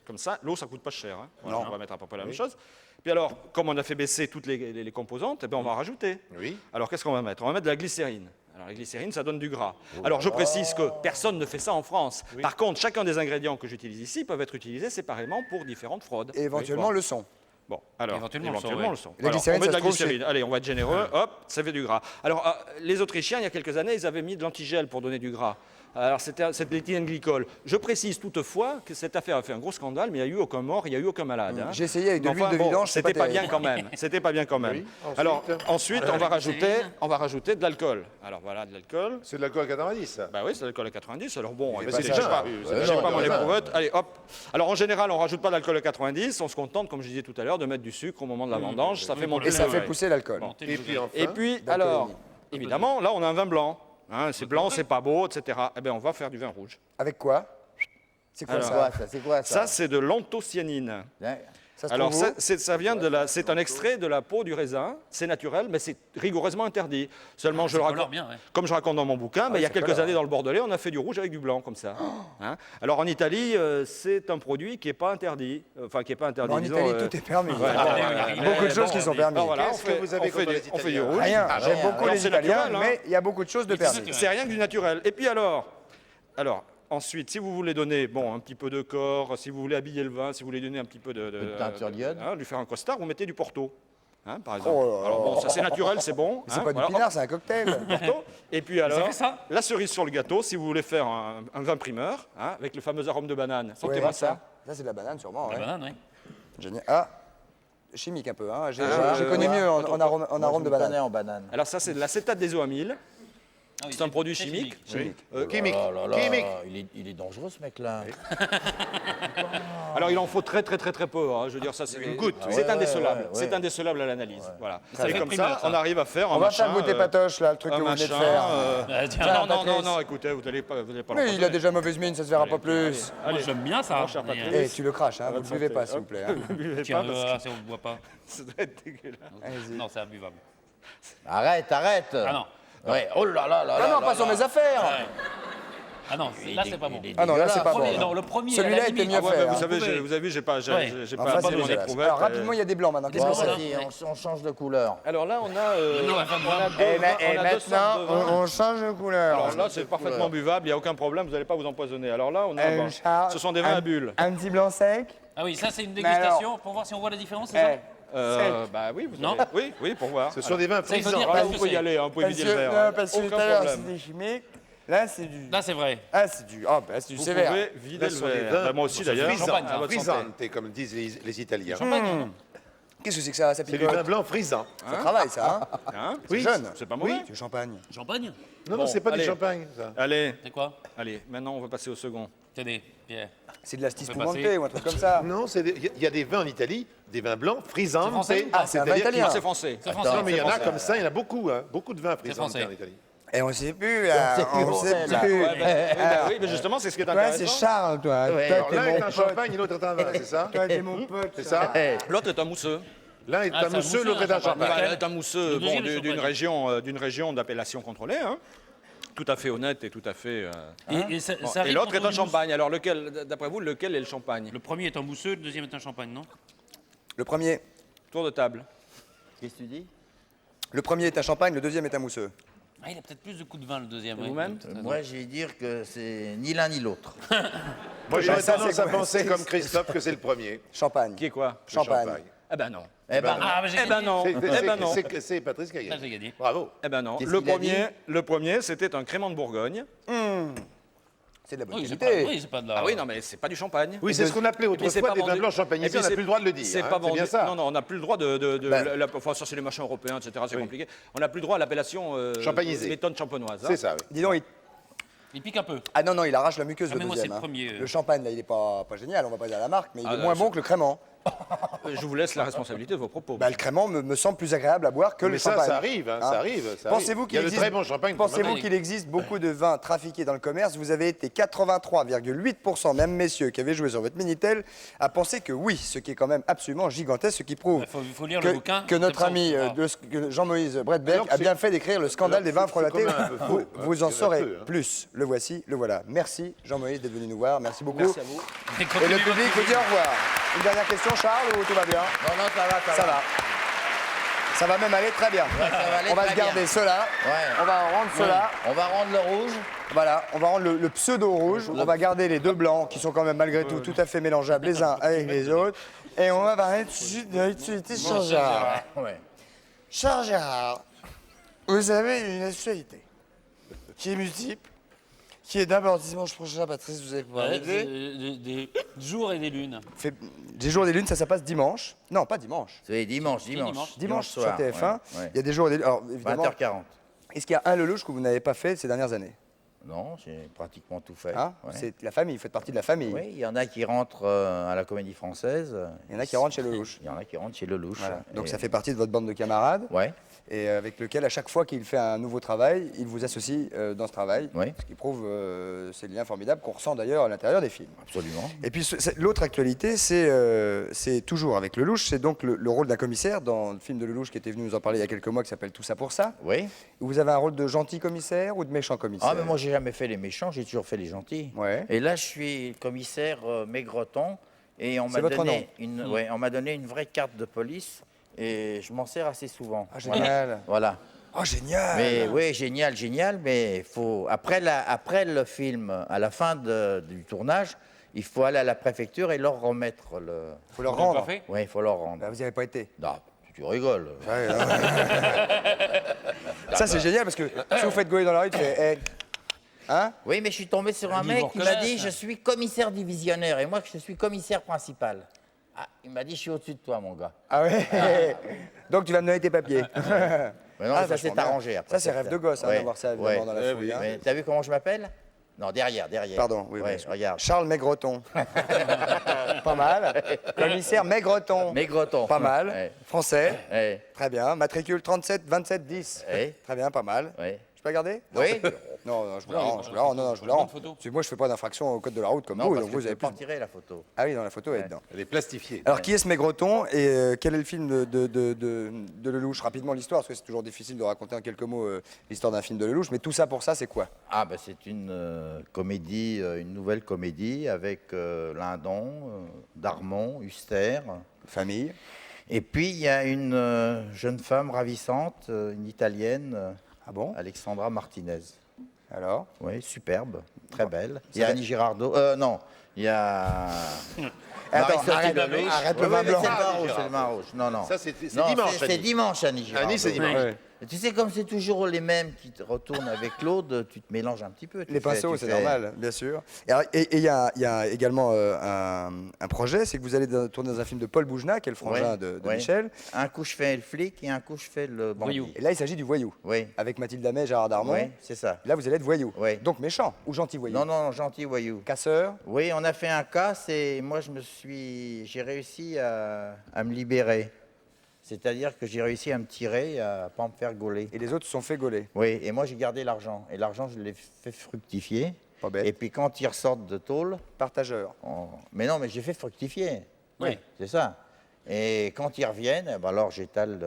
Comme ça, l'eau, ça coûte pas cher. Hein. Voilà, on va mettre à peu près la même chose. Puis alors, comme on a fait baisser toutes les composantes, eh bien, on va en rajouter. Oui. Alors, qu'est-ce qu'on va mettre? On va mettre de la glycérine. Alors, la glycérine, ça donne du gras. Alors, je précise que personne ne fait ça en France. Par contre, chacun des ingrédients que j'utilise ici peuvent être utilisés séparément pour différentes fraudes. Et éventuellement le son. Bon, alors, Éventuellement, le son, éventuellement ouais. le son. La Alors, glycérine, on met de ça la se trouve glycérine. Allez, on va être généreux. Hop, ça fait du gras. Alors, les Autrichiens, il y a quelques années, ils avaient mis de l'antigel pour donner du gras. Alors, c'était l'éthylène glycol. Je précise toutefois que cette affaire a fait un gros scandale, mais il n'y a eu aucun mort, il n'y a eu aucun malade. hein. J'ai essayé avec de Mais l'huile de vidange, c'est c'était pas pas bien terrible. quand même. C'était pas bien quand même. Oui, ensuite. Alors, ensuite, on va rajouter de l'alcool. Alors, voilà, de l'alcool. C'est de l'alcool à 90, ça. Bah oui, c'est de l'alcool à 90. Alors bon, Mais écoutez, c'est j'ai ça, pas, oui, j'ai non, pas mon non, éprouvette. Allez, hop. Alors en général, on rajoute pas d'alcool à 90. On se contente, comme je disais tout à l'heure, de mettre du sucre au moment de la vendange. Ça fait monter Et ça le fait vin. pousser l'alcool. Et puis enfin, Et puis, alors, évidemment, là, on a un vin blanc. Hein, c'est blanc, c'est pas beau, etc. Eh bien, on va faire du vin rouge. Avec quoi? C'est quoi Alors, ça? C'est quoi ça? Ça, c'est de l'anthocyanine. Hein? Ça se Alors, trouve où ça vient de la. C'est un extrait de la peau du raisin. C'est naturel, mais c'est rigoureusement interdit. Seulement, je le colore raconte. bien, ouais. Comme je raconte dans mon bouquin, mais il y a ça quelques colore, années dans le Bordelais, on a fait du rouge avec du blanc comme ça. Hein. Alors en Italie, c'est un produit qui n'est pas interdit. Enfin, qui n'est pas interdit. En disons, Italie, tout est permis. ouais. Beaucoup de choses qui sont permises. Alors voilà, Qu'est-ce que vous avez contre les on fait du Italiens rouge. Rien, j'aime beaucoup Alors, les c'est Italiens, naturel, hein. mais il y a beaucoup de choses de permis. C'est rien que du naturel. Et puis alors, ensuite, si vous voulez donner un petit peu de corps, si vous voulez habiller le vin, si vous voulez donner un petit peu de teinture d'iode. lui faire un costard, vous mettez du Porto, hein, par exemple. Oh là là. Alors bon, ça c'est naturel, c'est bon. C'est hein, pas du voilà, pinard, c'est un cocktail. Porto. Et puis alors, fait ça la cerise sur le gâteau, si vous voulez faire un vin primeur, hein, avec le fameux arôme de banane. Sentez-moi Ouais, ça. Ça, c'est de la banane, sûrement. La Ouais. banane, oui. Génial. Ah, chimique un peu. Hein. J'ai Ah, connu mieux en arôme, Moi, arôme je de me connais banane. en banane. Alors ça, c'est de l'acétate d'ézoamyle. Ah oui, C'est un produit très chimique. chimique. Chimique. Oh là là, Chimique. il est dangereux ce mec-là. Alors il en faut très très très très peu. Hein. Je veux dire ça, c'est Une goutte. C'est Ouais, indécelable. ouais, ouais. C'est indécelable à l'analyse. Voilà. Ça Et fait comme primeur, ça, ça. on arrive à faire un On va machin. faire goûter Patoche, là, le truc que un vous venez de machin. faire. Ah, tiens, Non, non, non, Patrice. non, écoutez, vous n'allez pas Mais le il a déjà mauvaise mine, ça se verra pas plus. moi j'aime bien ça. cher mais, Patrice. Eh, tu le craches, hein, vous ne buvez pas, s'il vous plaît. hein. tiens, ça on ne boit pas. Ça doit être dégueulasse. Allez-y. Non, c'est imbuvable. Arrête. Ah non. Ouais. Oh là là là Non, là non, là pas là. sur mes affaires. Ah non, là c'est pas bon. Il est Ah non, là, c'est pas dégueulasse. bon. Non, le premier. à Celui-là la était limite. mieux Ah ouais, fait. mais hein. vous savez, pouvez. vous avez vu, j'ai pas Ouais. Enfin, pas c'est fait mon dégueulasse. éprouvette. Alors, rapidement, il y a des blancs maintenant. Qu'est-ce que c'est Vas-y, on change de couleur. Alors là, on a, Non, on va faire du vin. Et on a deux sortes maintenant, de vins. on change de couleur. Alors là, c'est parfaitement buvable, il n'y a aucun problème, vous n'allez pas vous empoisonner. Alors là, on a, Charles, ce sont des vins à bulles. Un petit blanc sec. Ah oui, ça c'est une alors- dégustation pour voir si on voit la différence, c'est ça Bah oui, vous Non. allez- oui, pour voir. Ce sont des vins Ça, il faut frisants. dire Alors là, parce vous que pouvez y c'est- aller, hein, vous pouvez Parce vider le que, verre. non, hein. parce que tout Aucun à l'heure, problème. c'était chimique. Là, c'est du. Là c'est vrai. Ah, c'est du. Ah, bah, c'est du Vous sévère. pouvez vider Là, le ce sont des verre. vins Bah, moi aussi d'ailleurs. frisants, Champagne, à votre santé. frisantes, comme disent les Italiens. Qu'est-ce que c'est que ça? Ça C'est du picote. vin blanc frisant. Ça travaille, ça. Hein Hein C'est jeune. C'est pas mauvais. C'est du champagne. Champagne Non, non, c'est pas allez. du champagne, ça. Allez, C'est quoi maintenant on va passer au second. Tenez, Pierre. C'est de la stis On peut spumante passer. ou un truc comme ça. Non, il y a des vins en Italie, des vins blancs frisants. français Ah, c'est un vin c'est-à-dire italien. Ah, c'est français. C'est français. Non, mais il y en a c'est comme ça, il y en a beaucoup, hein. Beaucoup de vins frisants français. en Italie. Et on sait plus, là. On On sait sait plus, là. plus. Oui, mais justement, c'est ce qui est Toi, c'est intéressant. Charles, toi. Toi, Alors t'es l'un est mon un pote. champagne et l'autre est un vin, c'est ça Toi, t'es mon pote. C'est ça L'autre est un mousseux. L'un est Ah, un c'est un mousseux, mousseux, l'autre est un un champagne. champagne. Est un mousseux Le deuxième, le d'une région d'appellation contrôlée, hein. Tout à fait honnête et tout à fait. Et ça Bon, arrive et l'autre quand est on un dit champagne. Alors lequel, d'après vous, lequel est le champagne? Le premier est un mousseux, le deuxième est un champagne, non Le premier. Tour de table. Qu'est-ce que tu dis? Le premier est un champagne, le deuxième est un mousseux. Ah, il a peut-être plus de coups de vin, le deuxième. oui. vous-même Peut-être raison. Moi, je vais dire que c'est ni l'un ni l'autre. Moi, j'aurais ça, tendance c'est à quoi penser C'est- comme Christophe que c'est le premier. Champagne. Qui est quoi? Le Champagne. Eh ben non. Eh ben, Ah, mais j'ai Eh ben gagné. non. C'est- Eh ben non. C'est Patrice qui a Là, gagné. j'ai gagné. Bravo. Eh ben non. Qu'est-ce Le qu'il a premier, c'était un crément de Bourgogne. C'est de la bonne Oui, c'est pas, qualité. oui, c'est pas de la. Ah oui, non, mais c'est pas du champagne. Oui, c'est ce qu'on appelait Et puis, c'est autrefois pas des vins vendu- blancs et champagnisés, puis, on n'a c'est- plus le droit de le dire. C'est hein, pas vendu. bien ça. Non, non, on n'a plus le droit de Ben. enfin, ça c'est les machins européens, etc. C'est compliqué. On n'a plus le droit à l'appellation Champagnisé. méthode champenoise. hein. C'est ça, oui. Dis donc, Il pique un peu. ah non, non, il arrache la muqueuse, Ah, le mais moi, deuxième. c'est le hein. premier. Le champagne, là, il est pas génial, on va pas dire la marque, mais il Ah, est là, moins je- bon que le crément. Je vous laisse la responsabilité de vos propos. Bah, le crément me semble plus agréable à boire que Mais le ça, champagne. ça arrive, hein, ça arrive. ça Pensez-vous arrive. Il y a qu'il de très bons champagnes. pour Pensez-vous matin. qu'il existe beaucoup de vins trafiqués dans le commerce? Vous avez été 83,8%, même messieurs qui avaient joué sur votre Minitel, à penser que oui, ce qui est quand même absolument gigantesque, ce qui prouve Il faut lire que, le bouquin. que notre comme ça, on ami saura. que Jean-Moïse Bredberg Alors que a bien c'est- fait d'écrire le scandale des vins c'est frelatés. quand même un peu faux, hein. Vous Il y en en a saurez peu, hein. plus. Le voici, le voilà. Merci Jean-Moïse d'être venu nous voir. Merci beaucoup. Merci à vous. Et Et continuez le public votre vous dit au revoir. Une dernière question, Charles, ou tout va bien? non, non, ça va, Ça va. Ça va même aller très bien. ça va aller On va très se garder bien. ceux-là. Ouais. On va en rendre ceux-là. On va rendre le rouge. Voilà, on va rendre le pseudo rouge. On va garder les deux blancs qui sont quand même malgré tout à fait mélangeables les uns avec les autres. Et on va parler tout de suite de l'actualité Charles Gérard. Ouais. Charles Gérard, vous avez une actualité qui est multiple, qui est d'abord dimanche prochain, Patrice, vous allez pouvoir Ouais, m'aider. des jours et des lunes. Des jours et des lunes, ça passe dimanche. Non, pas dimanche. C'est dimanche. Dimanche sur soir, TF1. ouais, ouais. Il y a des jours et des lunes. Alors, évidemment, 20h40. est-ce qu'il y a un Lelouch que vous n'avez pas fait ces dernières années? Non, j'ai pratiquement tout fait. Hein Ouais. C'est la famille, vous faites partie de la famille. Oui, il y en a qui rentrent à la Comédie Française. Il y en a qui rentrent chez Lelouch. Il y en a qui rentrent chez Lelouch. Voilà. Donc Et- ça fait partie de votre bande de camarades. Ouais. et avec lequel, à chaque fois qu'il fait un nouveau travail, il vous associe dans ce travail, Oui. ce qui prouve ces liens formidables qu'on ressent d'ailleurs à l'intérieur des films. Absolument. Et puis l'autre actualité, c'est toujours avec Lelouch, c'est donc le rôle d'un commissaire dans le film de Lelouch qui était venu nous en parler il y a quelques mois, qui s'appelle Tout ça pour ça. Oui. Où vous avez un rôle de gentil commissaire ou de méchant commissaire? Ah, mais moi, j'ai jamais fait les méchants, j'ai toujours fait les gentils. Ouais. Et là, je suis le commissaire Maigreton, et on C'est m'a votre donné on m'a donné une vraie carte de police, et je m'en sers assez souvent. Ah, génial. Voilà. Oh, génial. Mais oui, génial, génial, mais faut après le film, à la fin du tournage, il faut aller à la préfecture et leur remettre le. Faut leur rendre. Parfait. Oui, il faut leur rendre. Bah, vous n'y avez pas été. Non, tu rigoles. Ouais, non. Ça, c'est génial parce que si vous faites gauler dans la rue, tu fais. Hey. Hein? Oui, mais je suis tombé sur un niveau mec qui m'a dit classe. je suis commissaire divisionnaire et moi je suis commissaire principal. Ah, il m'a dit je suis au-dessus de toi, mon gars. Ah ouais. Donc tu vas me donner tes papiers. Mais non, Ah, ça vachement s'est bien. arrangé après. Ça, c'est rêve de gosse, hein, d'avoir ça, évidemment, dans la fouille, hein. Mais t'as vu comment je m'appelle? Non, derrière. Pardon, oui, Ouais, oui. regarde. Charles Maigreton. Pas mal. Commissaire Maigreton. Maigreton. Pas mal. Ouais. Français. Ouais. Très bien. Matricule 37 27 10. Ouais. Très bien, pas mal. Ouais. Je peux regarder? Oui. Non, je vous la rends, je vous la rends. Non, je vous la rends. photo. Parce que moi, je fais pas d'infraction au code de la route comme Non, vous. parce Donc que vous je avez vais pas plus. retirer la photo. Ah oui, dans la photo, elle est dedans. Elle est plastifiée. Alors, qui est ce Maigreton et quel est le film de Lelouch? Rapidement, l'histoire, parce que c'est toujours difficile de raconter en quelques mots l'histoire d'un film de Lelouch. Mais tout ça pour ça, c'est quoi? Ah, ben c'est une comédie, une nouvelle comédie avec Lindon, Darmon, Huster. Famille. Et puis il y a une jeune femme ravissante, une italienne, Ah bon? Alexandra Martinez. Alors? Oui, superbe, très belle. Il y Ça a va- Annie Girardot. Non, il y a. Attends, Marie-Sophie arrête, Lelouch. arrête le Oui, vin mais blanc. c'est le vin Ah, rouge, Girardot. c'est le vin rouge. Non, non. Ça, c'est Non, dimanche, C'est Annie. dimanche, Annie Girardot. Annie, c'est dimanche. Ouais. Et tu sais, comme c'est toujours les mêmes qui te retournent avec Claude, tu te mélanges un petit peu. Les pinceaux, c'est normal, bien sûr. Et il y a également un projet, c'est que vous allez tourner dans un film de Paul Boujna, qui est le frangin Ouais, de ouais. Michel. Un coup, je fais le flic et un coup, je fais le bandit. Voyou. Et là, il s'agit du voyou. Oui, Avec Mathilde Amet, Gérard Darmon. oui, c'est ça. Là, vous allez être voyou. Oui. Donc méchant ou gentil voyou? Non, non, gentil voyou. Casseur? Oui, on a fait un casse et moi, j'ai réussi à me libérer. C'est-à-dire que j'ai réussi à me tirer, à pas me faire gauler. Et les autres se sont fait gauler. Oui, et moi, j'ai gardé l'argent. Et l'argent, je l'ai fait fructifier. Pas bête. Et puis, quand ils ressortent de tôle, Partageur. mais non, mais j'ai fait fructifier. Oui. C'est ça. Et quand ils reviennent, eh ben alors j'étale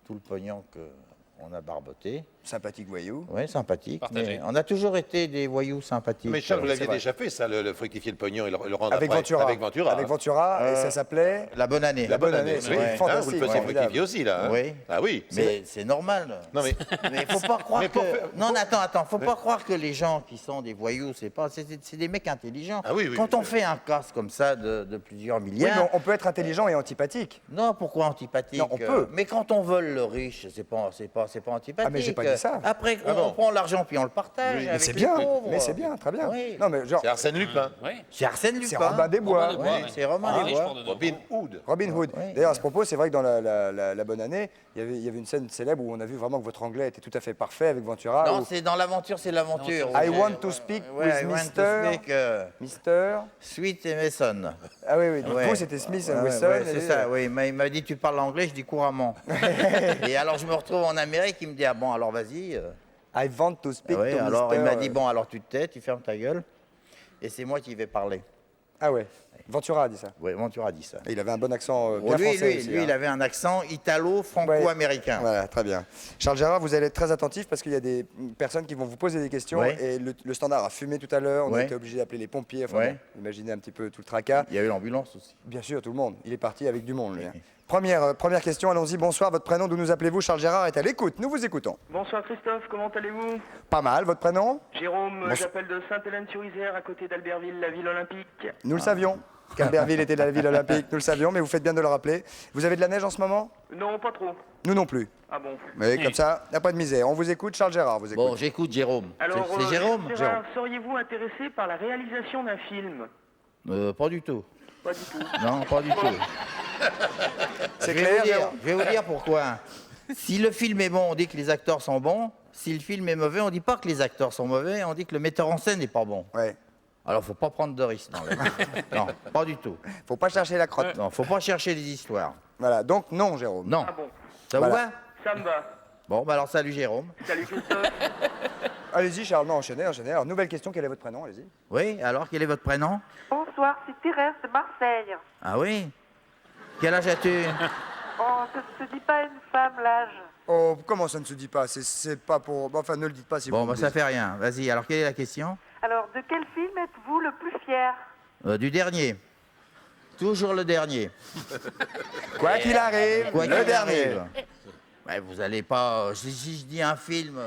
tout le pognon qu'on a barboté. Sympathique voyou. Oui, sympathique. Partagé. Mais on a toujours été des voyous sympathiques. Mais Charles, vous c'est l'aviez vrai. déjà fait, ça, le fructifier le pognon et le rendre Avec après. Ventura. Avec Ventura. Avec Ventura, et ça s'appelait... La bonne année. La bonne année, Oui, c'est hein, fantastique. vous le faisiez formidable. fructifier aussi, là. hein Oui. Ah oui. Mais c'est normal. Non, mais Mais faut pas croire Mais que. pour faire- Non, mais attends, faut pas croire que les gens qui sont des voyous, c'est des mecs intelligents. Ah oui, oui, Quand bien on fait un casse comme ça de plusieurs Oui, milliards. mais on peut être intelligent et antipathique. Non, pourquoi antipathique? Non, on peut. Mais quand on vole le riche, c'est pas antipathique. Ah, mais j'ai pas dit ça. Après, Ah on bon. prend l'argent puis on le partage. Oui, avec C'est les bien, pauvres. mais c'est bien, très bien. Oui. Non, mais genre, c'est Arsène Lupin. Oui. C'est Arsène Lupin. c'est Robin des Bois. Robin des Bois. Oui, c'est Romain Ah, des riche Bois. pour de Robin Hood. Robin Hood. Oui. D'ailleurs, à ce propos, c'est vrai que dans la bonne année, il y avait une scène célèbre où on a vu vraiment que votre anglais était tout à fait parfait avec Ventura. Non, où c'est dans l'aventure, c'est l'aventure. I want to speak Ouais, with I want to Mr. speak, Mister. Sweet et Mason. Ah oui, oui. Du Ouais. coup, c'était Smith Ouais, Wesson. ouais, et- c'est ça, oui. Il m'a dit, tu parles anglais, je dis couramment. Et alors, je me retrouve en Amérique, il me dit, ah bon, alors vas-y. I want to speak Ouais, to alors, Mr. il m'a dit, bon, alors tu te tais, tu fermes ta gueule. Et c'est moi qui vais parler. Ah ouais. Ventura a dit ça. Oui, Ventura a dit ça. Et il avait un bon accent Bon, bien lui, français lui, aussi, lui, hein. il avait un accent italo-franco-américain. Voilà, très bien. Charles Gérard, vous allez être très attentif parce qu'il y a des personnes qui vont vous poser des questions. Ouais. Et le standard a fumé tout à l'heure. On a Ouais. été obligé d'appeler les pompiers. Enfin, Ouais. bon, imaginez un petit peu tout le tracas. Il y a eu l'ambulance aussi. Bien sûr, tout le monde. Il est parti avec du monde, lui. hein. Première question, allons-y. Bonsoir, votre prénom, d'où nous appelez-vous? Charles Gérard est à l'écoute. Nous vous écoutons. Bonsoir Christophe, comment allez-vous? Pas mal, votre prénom? Jérôme, Bonsoir. j'appelle de Sainte-Hélène-sur-Isère, à côté d'Albertville, la ville olympique. Nous le savions. qu'Albertville était la ville olympique, nous le savions, mais vous faites bien de le rappeler. Vous avez de la neige en ce moment? Non, pas trop. Nous non plus. Ah bon? Mais comme ça, il n'y a pas de misère. On vous écoute, Charles Gérard vous écoute. Bon, j'écoute Jérôme. Alors, C'est Jérôme? Gérard, seriez-vous intéressé par la réalisation d'un film? Pas du tout. Pas du tout. Non, pas du tout. C'est Je vais clair, vous dire- Jérôme je vais vous dire pourquoi. Si le film est bon, on dit que les acteurs sont bons. Si le film est mauvais, on dit pas que les acteurs sont mauvais, on dit que le metteur en scène n'est pas bon. Ouais. Alors, faut pas prendre de risques. Non, pas du tout. Faut pas chercher la crotte. Non, faut pas chercher des histoires. Voilà, donc non, Jérôme. Non. Ah bon? Ça Voilà. vous va? Ça me va. Bon, bah alors salut Jérôme. Salut Christophe. Allez-y, Charles, non, enchaînez. Alors, nouvelle question, quel est votre prénom? Allez-y. Oui, alors quel est votre prénom? Bonsoir, c'est Thérèse de Marseille. Ah oui? Quel âge as-tu? Oh, ça ne se dit pas à une femme l'âge. Oh, comment ça ne se dit pas? C'est pas pour... Bon, enfin, ne le dites pas si Bon, vous bah le ça dites. fait rien. Vas-y, alors quelle est la question? Alors, de quel film êtes-vous le plus fier? Du dernier. Toujours le dernier. Quoi qu'il arrive, Quoi le qu'il dernier. arrive. Ouais, vous allez pas... si je dis un film...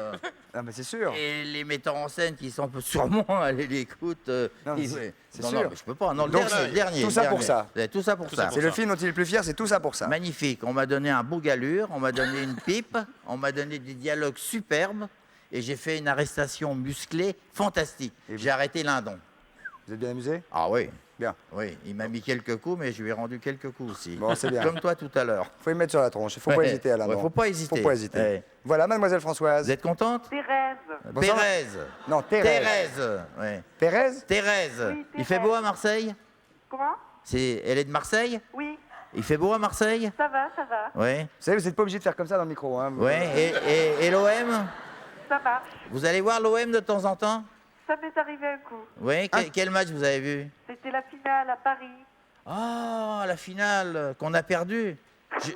Ah, mais c'est sûr. Et les metteurs en scène qui sont sûrement allés l'écouter... Non, mais c'est non, sûr. non, mais je peux pas. Non, le Donc, dernier. tout ça le pour dernier. ça. Ouais, tout ça pour ça. C'est le film dont il est le plus fier, c'est tout ça pour ça. Magnifique. On m'a donné un beau galure, on m'a donné une pipe, on m'a donné des dialogues superbes et j'ai fait une arrestation musclée fantastique. J'ai arrêté Lindon. Vous êtes bien amusé? Ah oui. Bien. Oui, il m'a mis quelques coups, mais je lui ai rendu quelques coups aussi. Bon, c'est bien. Comme toi tout à l'heure. Faut y mettre sur la tronche, il faut pas Ouais. hésiter, Alain. Ouais, faut pas hésiter. Faut pas hésiter. Ouais. Voilà, mademoiselle Françoise. Vous êtes contente? Thérèse. Bonsoir. Thérèse. Non, Thérèse. Thérèse. Ouais. Thérèse? Thérèse. Oui, Il fait Thérèse. beau à Marseille? Comment? Elle est de Marseille? Oui, Il fait beau à Marseille? ça va, ça va. Oui. Vous savez, vous n'êtes pas obligé de faire comme ça dans le micro. Hein. Ouais. Et l'OM? Ça marche. Vous allez voir l'OM de temps en temps? Ça m'est arrivé un coup. Oui. Quel match vous avez vu? C'était la finale à Paris. Ah, la finale qu'on a perdue.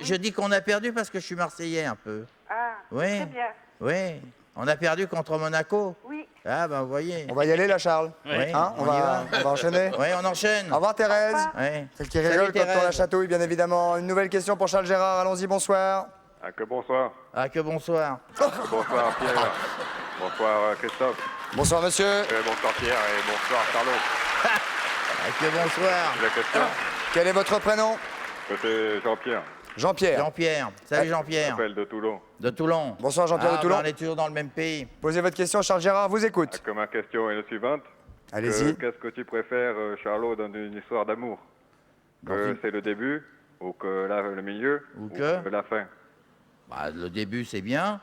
Je dis qu'on a perdu parce que je suis marseillais un peu. Ah, Oui. très bien. Oui. On a perdu contre Monaco. Oui. Ah, ben vous voyez. On va y aller là, Charles. Oui. Hein, on y va enchaîner. Oui, on enchaîne. Au revoir, Thérèse. Oui. Celle qui rigole quand on la Thérèse. chatouille, bien évidemment. Une nouvelle question pour Charles Gérard. Allons-y, bonsoir. Ah, que bonsoir. Ah, que bonsoir. Bonsoir Pierre. Bonsoir Christophe. Bonsoir, monsieur. Bonsoir Pierre et bonsoir Carlo. Ah, que bonsoir. La question, Quel est votre prénom? c'est Jean-Pierre. Jean-Pierre. Jean-Pierre. Salut Je Jean-Pierre. m'appelle de Toulon. De Toulon. Bonsoir, Jean-Pierre de Ah, Toulon. ben, on est toujours dans le même pays. Posez votre question, Charles Gérard vous écoute. Que ma question est la suivante. Allez-y. Qu'est-ce que tu préfères, Charlot, dans une histoire d'amour? Que c'est le début, ou que le milieu, Ou que la fin? Bah, le début, c'est bien.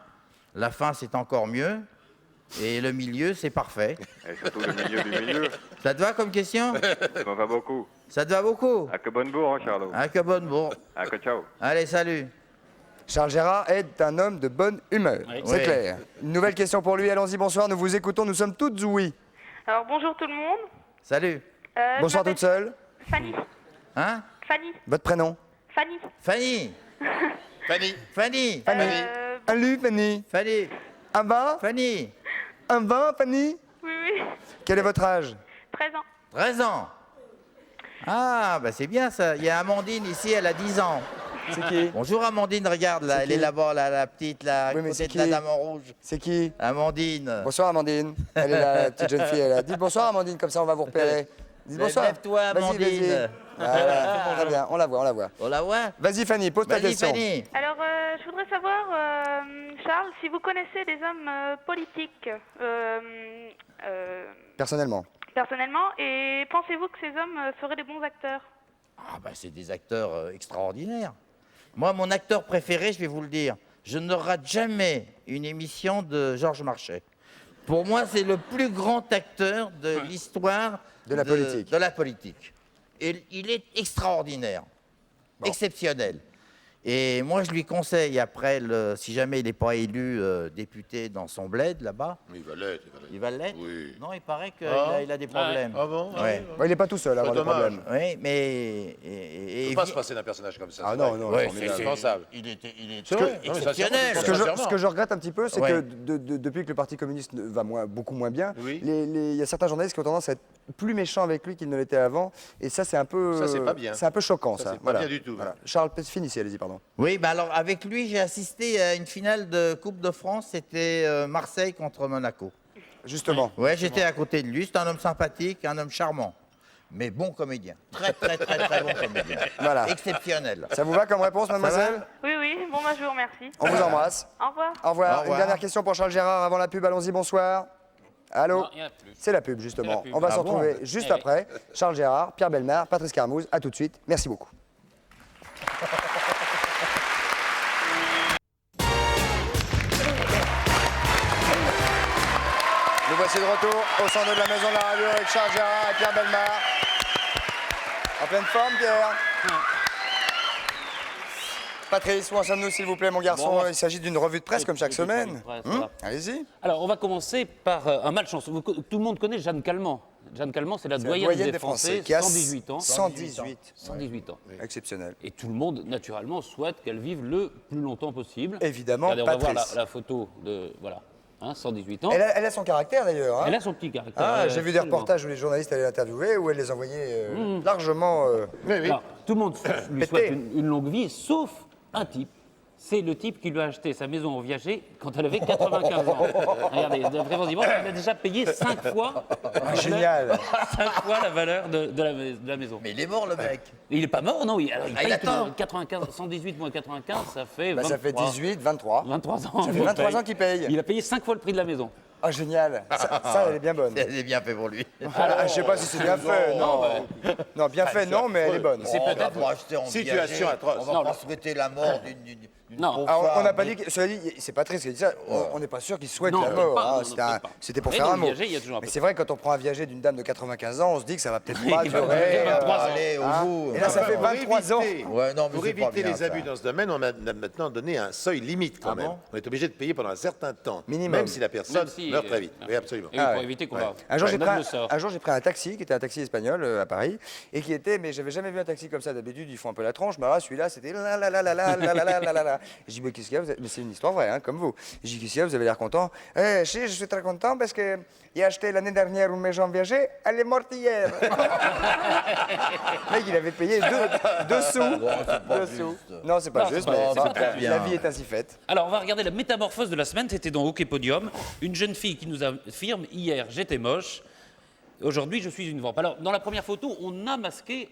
La fin, c'est encore mieux. Et le milieu, c'est parfait. Et surtout le milieu du milieu. Ça te va comme question? Ça m'en va beaucoup. Ça te va beaucoup? À que bonne bourre, hein, Charlot. Ah, que bonne bourre. À que ciao. Allez, salut. Charles Gérard est un homme de bonne humeur. C'est Oui. clair. Une nouvelle question pour lui. Allons-y, bonsoir. Nous vous écoutons. Nous sommes toutes oui. Alors, bonjour tout le monde. Salut. Bonsoir toute seule. Fanny. Hein? Fanny. Votre prénom? Fanny. Fanny. Fanny. Fanny. Salut, Fanny. Fanny. Un vin? Fanny. Un vin, Fanny? Oui, oui. Quel est votre âge? 13 ans. 13 ans. Ah, bah c'est bien ça. Il y a Amandine ici, elle a 10 ans. C'est qui? Bonjour Amandine, regarde là, C'est elle qui? est là-bas, là, la petite, là, à Oui, mais côté c'est de la qui? dame en rouge. C'est qui? Amandine. Bonsoir, Amandine. Elle est là, la petite jeune fille. Elle a dit bonsoir, Amandine, comme ça on va vous repérer. Dites bonsoir. Lève-toi, Vas-y, Amandine. vas-y. Voilà, très bien, on la voit, on la voit. On la voit? Vas-y, Fanny, pose ta Vas-y, question. Fanny. Alors, je voudrais savoir, Charles, si vous connaissez des hommes politiques Personnellement. personnellement, et pensez-vous que ces hommes seraient des bons acteurs? Ah bah c'est des acteurs extraordinaires. Moi, mon acteur préféré, je vais vous le dire, je ne rate jamais une émission de Georges Marchais. Pour moi, c'est le plus grand acteur de l'histoire De la politique. de la politique. Et il est extraordinaire, exceptionnel. Et moi, je lui conseille, après, si jamais il n'est pas élu député dans son bled, là-bas. Il va l'être. Il va l'être? Oui. Non, il paraît qu'il Ah. a des problèmes. Ah bon? Ouais. Bon, il n'est pas tout seul à avoir des dommage. problèmes. Oui, mais... Il ne peut pas se passer d'un personnage comme ça. Ah c'est non, vrai. non, Ouais, c'est C'est indispensable. il est C'est vrai. Non, mais ça, exceptionnel. c'est- Ce que je regrette un petit peu, c'est Ouais. que depuis que le Parti communiste va beaucoup moins bien, Oui. il y a certains journalistes qui ont tendance à être plus méchants avec lui qu'ils ne l'étaient avant. Et ça, c'est un peu. Ça, c'est pas bien. C'est un peu choquant, Ça, ça. c'est pas Voilà. bien du tout. Voilà. Charles, finissez, allez-y, pardon. Oui, bah alors avec lui, j'ai assisté à une finale de Coupe de France. C'était Marseille contre Monaco. Justement. Ouais, j'étais à côté de lui. C'est un homme sympathique, un homme charmant. Mais bon comédien. Très, très, très, très bon comédien. Voilà. Exceptionnel. Ça vous va comme réponse, mademoiselle? Oui, oui. Bon, bah, je vous remercie. On vous embrasse. Au revoir. Au revoir. Au revoir. Une dernière question pour Charles Gérard avant la pub. Allons-y, bonsoir. Allô? Non, il y en a plus. C'est la pub, justement. C'est la pub. On va Ah se bon? retrouver juste Eh oui. après. Charles Gérard, Pierre Bellemare, Patrice Carmouze. À tout de suite. Merci beaucoup. Nous voici de retour au centre de la maison de la radio avec Charles Gérard et Pierre Bellemare. En pleine forme, Pierre? Patrice, où en sommes-nous, s'il vous plaît, mon garçon? Bon, Il s'agit d'une revue de presse, comme chaque Petite revue semaine. de presse, Hum, voilà. Allez-y. Alors, on va commencer par un malchance. Tout le monde connaît Jeanne Calment. Jeanne Calment, c'est la C'est la doyenne doyenne des Français, qui a 118 ans. 118. 118 ans. Exceptionnel. Et tout le monde, naturellement, souhaite qu'elle vive le plus longtemps possible. Évidemment, Regardez, on va voir Patrice. la photo de... Voilà, hein, 118 ans. Elle a son caractère, d'ailleurs. Hein. Elle a son petit caractère. Ah, j'ai vu des absolument. reportages où les journalistes allaient l'interviewer, où elle les envoyait largement... Alors, tout le monde lui Pété. souhaite une longue vie, sauf un type. C'est le type qui lui a acheté sa maison en Viager quand elle avait 95 ans. Regardez, précisément, il a déjà payé 5 fois, Génial. 5 fois la valeur de la maison. Mais il est mort, le mec. Il n'est pas mort, non, alors, il Ah, il paye attend. 95, 118 moins 95, ça fait 23, Ça fait 18, 23. 23 ans. Ça fait il 23 paye. ans qu'il paye. Il a payé 5 fois le prix de la maison. Ah, génial. Ça, elle est bien bonne. C'est bien fait pour lui. Ah, je sais pas si c'est bien fait. Non, non bien fait, non, mais elle est bonne. C'est peut-être- On va pas acheter en Situation Viager. atroce. On va pas souhaiter la mort d'une Non. pauvre Ah, on n'a femme. pas dit, cela dit, c'est Patrice qui a dit ça, on n'est pas sûr qu'il souhaite Non, la peut-être mort. pas, hein. non, C'était peut-être pas. C'était pour Mais faire dans un le mot. Viager, il y a toujours un Mais peu. c'est vrai, quand on prend un viager d'une dame de 95 ans, on se dit que ça va peut-être pas Il va durer. 23 ans. Allez, au bout. Et là, ça fait 23 ans. Ouais, non, mais Pour c'est pas éviter bien, les ça. abus dans ce domaine, on a maintenant donné un seuil limite quand Ah même. bon On est obligé de payer pendant un certain temps, Minimum. même si la personne Même si, meurt très vite. Oui, absolument. Et oui, Ah pour ouais. éviter qu'on Ouais. va... Un jour, j'ai Note pris le sort. un jour, j'ai pris un taxi, qui était un taxi espagnol à Paris, et qui était, mais j'avais jamais vu un taxi comme ça. D'habitude, ils font un peu la tronche, mais là, celui-là, c'était la la la la la la la la la la la. Je dis, mais qu'est-ce qu'il y a? Mais c'est une histoire vraie, hein, comme vous. Je dis, qu'est-ce qu'il y a? Vous avez l'air content? Si, je suis très content parce que j'ai acheté l'année dernière une maison Viager, elle est morte hier. Le mec, il avait payé 2 sous. Deux sous. Non, c'est pas Non, juste, c'est pas- mais c'est pas très bien. la vie est ainsi faite. Alors, on va regarder la métamorphose de la semaine. C'était dans Hockey Podium. Une jeune fille qui nous affirme hier, j'étais moche. Aujourd'hui, je suis une vampe. Alors, dans la première photo, on a masqué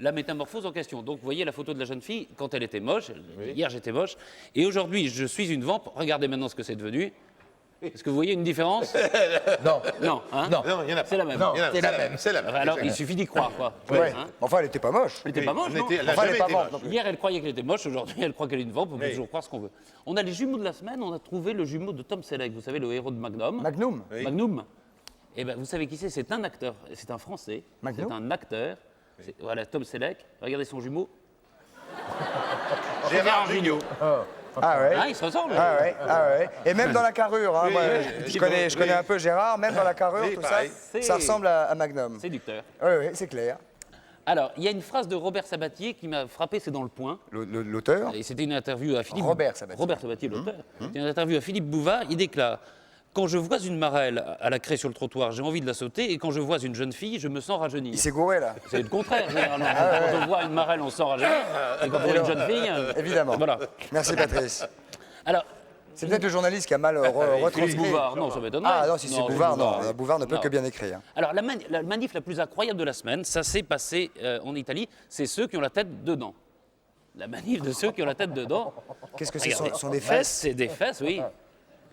la métamorphose en question. Donc, vous voyez la photo de la jeune fille quand elle était moche. Hier, j'étais moche. Et aujourd'hui, je suis une vampe. Regardez maintenant ce que c'est devenu. Est-ce que vous voyez une différence? Non. Non, hein? Non. Non, il y en a pas. C'est la même. Non, Il y en a- c'est la même. C'est la même. Alors, il suffit d'y croire, quoi. Ouais. Hein? Enfin, elle était pas moche. Elle n'était pas moche, non? Elle a Enfin, elle jamais est pas été morte moche. non plus. Hier, elle croyait qu'elle était moche. Aujourd'hui, elle croit qu'elle est une vampe. On peut Oui. toujours croire ce qu'on veut. On a les jumeaux de la semaine. On a trouvé le jumeau de Tom Selleck. Vous savez, le héros de Magnum. Magnum. Oui. Magnum. Eh ben, vous savez qui c'est? C'est un acteur. C'est un Français. Magnum. C'est un acteur. Voilà, Tom Selleck. Regardez son jumeau. Gérard Jugnot. Ah ouais. Ah, il se ressemble. Ah ouais, ah ouais. Et même dans la carrure, hein, moi, oui. je connais un peu Gérard, même dans la carrure, Oui, tout pareil. ça, ça ressemble à Magnum. Séducteur. Oui, oui, c'est clair. Alors, il y a une phrase de Robert Sabatier qui m'a frappé, c'est dans Le Point. L'auteur Et c'était une interview à Philippe... Robert Sabatier. Robert Sabatier, l'auteur. C'était une interview à Philippe Bouvard. Il déclare « Quand je vois une marelle à la craie sur le trottoir, j'ai envie de la sauter. Et quand je vois une jeune fille, je me sens rajeunir. Il s'est gouré là. » C'est le contraire, généralement. Quand on voit une marelle, on se sent rajeunir. Et quand on voit une jeune fille... Évidemment. Voilà. Merci Patrice. Alors, C'est peut-être le journaliste qui a mal retranscrit. Bouvard, non, ça m'étonnerait. Ah non, si c'est Bouvard, non. Bouvard ne peut Non. que bien écrire. Alors, la manif la plus incroyable de la semaine, ça s'est passé en Italie, c'est ceux qui ont la tête dedans. La manif de ceux qui ont la tête dedans. Qu'est-ce que c'est? Regardez. Sont des Bah, fesses? C'est des fesses, oui.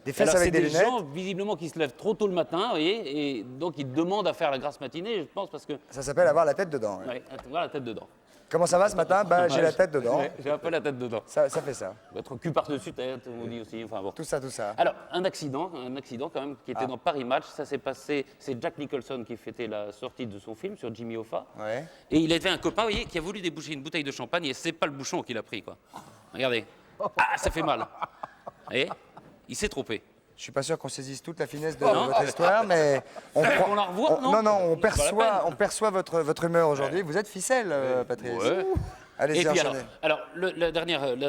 Des fesses Alors, avec c'est des des lunettes? gens, visiblement, qui se lèvent trop tôt le matin, vous voyez, et donc ils demandent à faire la grasse matinée, je pense, parce que... Ça s'appelle avoir la tête dedans. Ouais, voilà la tête dedans. Comment ça va ce matin? Bah, j'ai la tête dedans. Ouais, j'ai un peu la tête dedans. Ça fait ça. Votre cul par-dessus tête, on dit aussi, enfin bon. Tout ça, tout ça. Alors, un accident quand même, qui était dans Paris Match. Ça s'est passé, c'est Jack Nicholson qui fêtait la sortie de son film sur Jimmy Hoffa. Ouais. Et il avait un copain, vous voyez, qui a voulu déboucher une bouteille de champagne et c'est pas le bouchon qu'il a pris, quoi. Regardez. Ah, ça fait mal. Vous voyez? Il s'est trompé. Je suis pas sûr qu'on saisisse toute la finesse de votre histoire, mais On la revoit, non non, on C'est pas la peine. perçoit votre humeur aujourd'hui. Vous êtes ficelle, Patrice. Ouais. Allez-y, Et puis enchaînez. la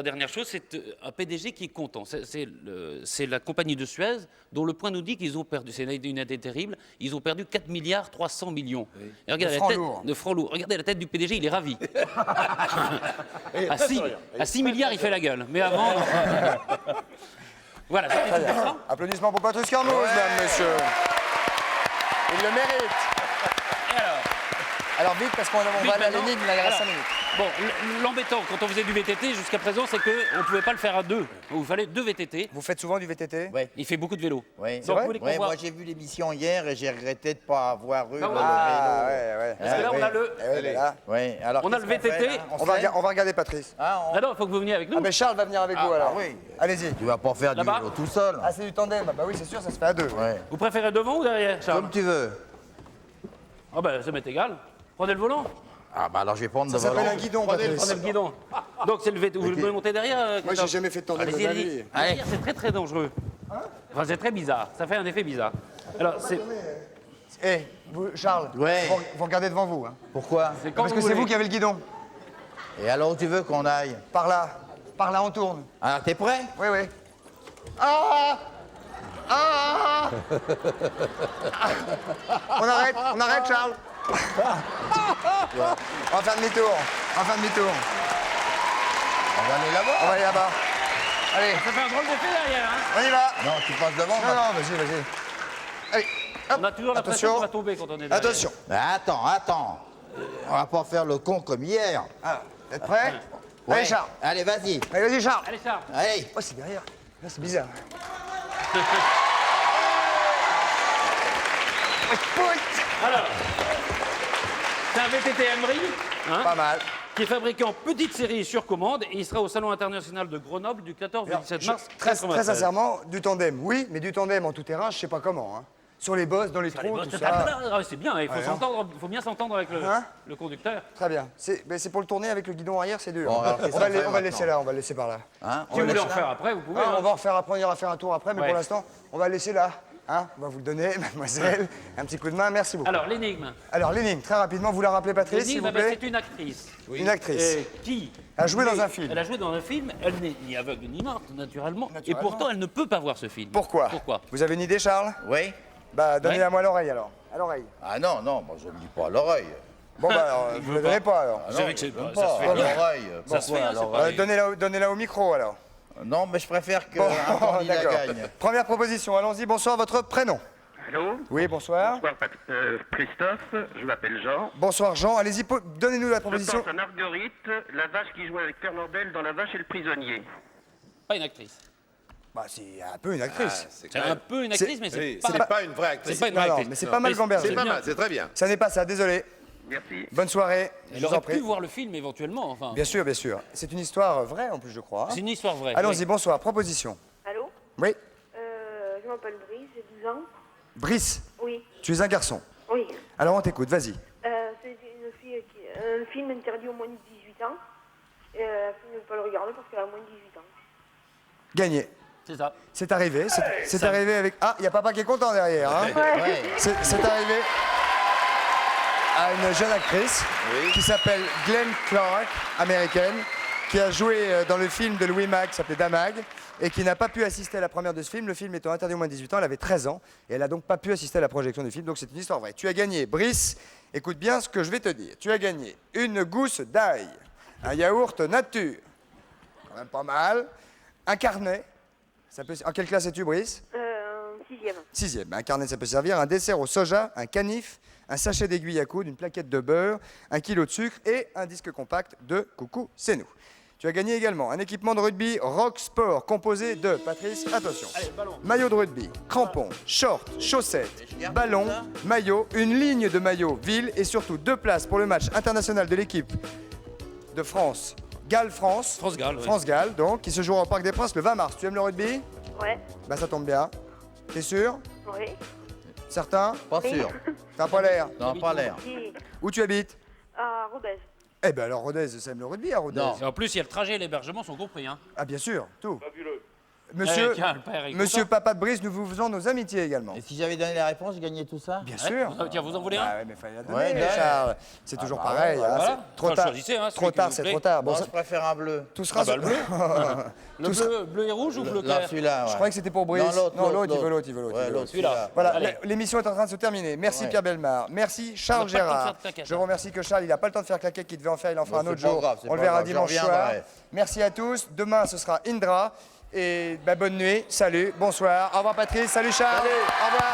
dernière chose, c'est un PDG qui est content. C'est la compagnie de Suez, dont Le Point nous dit qu'ils ont perdu, c'est une année terrible, ils ont perdu 4 milliards 300 millions. Et regardez De la francs tête lourds. de francs lourds. Regardez la tête du PDG, il est ravi. à 6 milliards, il fait la gueule. Mais avant... Voilà, c'était Très tout bien. pour ça. Applaudissements pour Patrice Carnot, mesdames, messieurs. Il le mérite. Et alors Alors vite, parce qu'on va Vite, aller à maintenant. l'énigme, il reste Alors, 5 minutes. Bon, l'embêtant quand on faisait du VTT jusqu'à présent, c'est qu'on ne pouvait pas le faire à deux. Il vous fallait 2 VTT. Vous faites souvent du VTT? Ouais. Il fait beaucoup de vélo. Oui. Donc, vous voulez qu'on voit- Moi j'ai vu l'émission hier et j'ai regretté de ne pas avoir eu le vélo. Ah, ouais. Parce que là, on a le... Eh oui, là. Ouais, alors, On a le qu'est-ce qu'on VTT. fait, là On va regarder Patrice. Ah, Ah non, il faut que vous veniez avec nous. Ah, mais Charles va venir avec vous alors. oui. Allez-y. Tu vas pas faire du Là-bas vélo tout seul. Ah, c'est du tandem. Bah oui, c'est sûr, ça se fait à deux. Ouais. Vous préférez devant ou derrière, Charles? Comme tu veux. Ah ben, ça m'est égal. Prenez le volant. Ah bah alors je vais prendre Ça le s'appelle volant. un guidon, Prenez Patrice. le guidon. Donc c'est le VTT. Vous voulez monter derrière Moi, j'ai Christophe? jamais fait de tandem de Allez-y, ma allez-y. vie. Derrière, c'est très très dangereux. Enfin, c'est très bizarre. Ça fait un effet bizarre. Alors, c'est Eh, vous, Charles, Ouais. vous regardez devant vous. Hein. Pourquoi? c'est quand Parce que vous c'est voulez. vous qui avez le guidon. Et alors où tu veux qu'on aille? Par là. Par là, on tourne. Alors t'es prêt? Oui, oui. Ah ah, On arrête, Charles. On va faire demi-tour. On va aller On là-bas. va aller là-bas. Allez, Ça fait un drôle d'effet derrière. Hein. on y va. Non, tu passes devant. Non, non, vas-y. Allez, hop. On a toujours l'impression Attention. qu'on va tomber quand on est derrière. Attention. Mais attends. On va pas faire le con comme hier. Alors, vous êtes prêts? Ouais. Allez, Charles. Allez, vas-y. Allez, vas-y, Charles. Allez, Charles. Allez. Oh, c'est derrière. Là, c'est bizarre. Alors, c'est un VTT Emery, hein, Pas mal. qui est fabriqué en petite série sur commande et il sera au Salon international de Grenoble du 14 au 17 mars. Très 93. sincèrement, du tandem, oui, mais du tandem en tout terrain, je sais pas comment. Hein. Sur les bosses, dans les trous, tout ça. C'est bien, il faut Ouais, s'entendre, il faut bien s'entendre avec Hein le conducteur. Très bien. C'est pour le tourner avec le guidon arrière, c'est dur. Bon, alors, qu'est-ce qu'on fait on va le laisser maintenant là, on va le laisser par là. Hein, Si vous voulez en faire après, vous pouvez. Ah, hein. on va en refaire après, on ira faire un tour après, mais Ouais. pour l'instant, on va le laisser là. Hein, on va vous le donner, mademoiselle. Un petit coup de main, merci beaucoup. Alors, l'énigme. Alors, l'énigme, très rapidement, vous la rappelez, Patrice, s'il L'énigme, vous ben, plaît? c'est une actrice. Une actrice. Qui A joué dans mais un film. Elle a joué dans un film, elle n'est ni aveugle ni morte, naturellement. Et pourtant, elle ne peut pas voir ce film. Pourquoi? Vous avez une idée, Charles? Oui. Bah, donnez-la moi à l'oreille, alors. À l'oreille. Ah non, moi je ne dis pas à l'oreille. Bon, bah, alors, vous ne le donnez pas, alors. Ah C'est non, vrai que je c'est- donne ça pas se fait à bien. l'oreille. Ça se fait, hein, Pourquoi à c'est l'oreille? Donnez-la au micro, alors. Non, mais je préfère qu'un Bon, candidat d'accord. gagne. Première proposition, allons-y. Bonsoir, votre prénom? Allô? Oui, bonsoir. Bonsoir, Christophe, je m'appelle Jean. Bonsoir, Jean. Allez-y, donnez-nous la Je proposition. pense à Marguerite, la vache qui jouait avec Fernand Bell dans La vache et le prisonnier. Pas une actrice. Bah, c'est un peu une actrice. C'est un peu une actrice, mais c'est C'est pas. pas une vraie actrice. C'est pas une Non, vraie non, actrice. mais c'est pas mal gambergé. C'est pas bien. mal, c'est très bien. Ça n'est pas ça, désolé. Merci. Bonne soirée. Je Elle vous aurait en prie. pu voir le film éventuellement, enfin. Bien sûr, bien sûr. C'est une histoire vraie, en plus, je crois. hein. C'est une histoire vraie. Allons-y, oui. bonsoir. Proposition. Allô Oui. Je m'appelle Brice, j'ai 12 ans. Brice, Oui, tu es un garçon. oui. Alors, on t'écoute, vas-y. C'est une fille un film interdit au moins de 18 ans. Et la fille ne peut pas le regarder parce qu'elle a moins de 18 ans. Gagné. C'est ça. C'est arrivé. C'est arrivé avec. Ah, il y a papa qui est content derrière. Hein. Ouais. C'est arrivé à une jeune actrice qui s'appelle Glenn Clark, américaine, qui a joué dans le film de Louis Mack qui s'appelait Damag et qui n'a pas pu assister à la première de ce film. Le film étant interdit aux moins de 18 ans, elle avait 13 ans et elle n'a donc pas pu assister à la projection du film. Donc c'est une histoire vraie. Tu as gagné, Brice, écoute bien ce que je vais te dire. Tu as gagné une gousse d'ail, un yaourt nature, quand même pas mal, un carnet. Ça peut... En quelle classe es-tu, Brice? 6e. Sixième. Un carnet, ça peut servir. Un dessert au soja, un canif, un sachet d'aiguille à coudre, une plaquette de beurre, 1 kilo de sucre et un disque compact de Coucou, c'est nous. Tu as gagné également un équipement de rugby Rock Sport composé de, Patrice, attention, maillot de rugby, crampons, shorts, chaussettes, ballon, maillot, une ligne de maillot ville et surtout 2 places pour le match international de l'équipe de France, Galles-France. France-Galles, oui. France-Galles, donc, qui se jouera au Parc des Princes le 20 mars. Tu aimes le rugby? Ouais, Bah ça tombe bien. T'es sûr? oui. Certain? Pas sûr. T'as pas l'air. Non, pas l'air. Qui Où tu habites? à Rodez. Eh ben alors Rodez, ça aime le rugby à Rodez. Non. Et en plus, il y a le trajet et l'hébergement sont compris. Hein. Ah bien sûr, tout. Eh, Monsieur, tiens, le père est Monsieur content. Papa de Brice, nous vous faisons nos amitiés également. Et si j'avais donné la réponse, je gagnais tout ça? Bien Ouais, sûr. tiens, vous en voulez un? Ah ouais, mais fallait la donner, Ouais, ouais. Charles. C'est toujours bah, pareil. voilà. hein, Voilà. c'est trop Enfin, tard. choisissez, hein, celui Trop qui tard, vous c'est plaît. trop tard. Bon, Bon, je préfère un bleu. tout sera. Ah bah, le bleu. Le Tout ça- bleu et rouge ou bleu Là, clair? celui-là, ouais. Je croyais que c'était pour Brice. Non, l'autre, il veut l'autre, l'autre. il veut l'autre. Ouais, il veut l'autre, l'autre. Celui-là. Voilà, Allez. l'émission est en train de se terminer. Merci Ouais. Pierre Bellemare. Merci Charles On n'a pas le temps de Gérard. faire de claquettes, Je hein. remercie que Charles, il n'a pas le temps de faire claquette qu'il devait en faire, il en fera Bon, un autre c'est pas jour. grave, c'est On le pas verra grave, je dimanche soir. reviendrai. Merci à tous. Demain, ce sera Indra. Et bah, bonne nuit. Salut. Bonsoir. Au revoir Patrice. Salut Charles. Au revoir.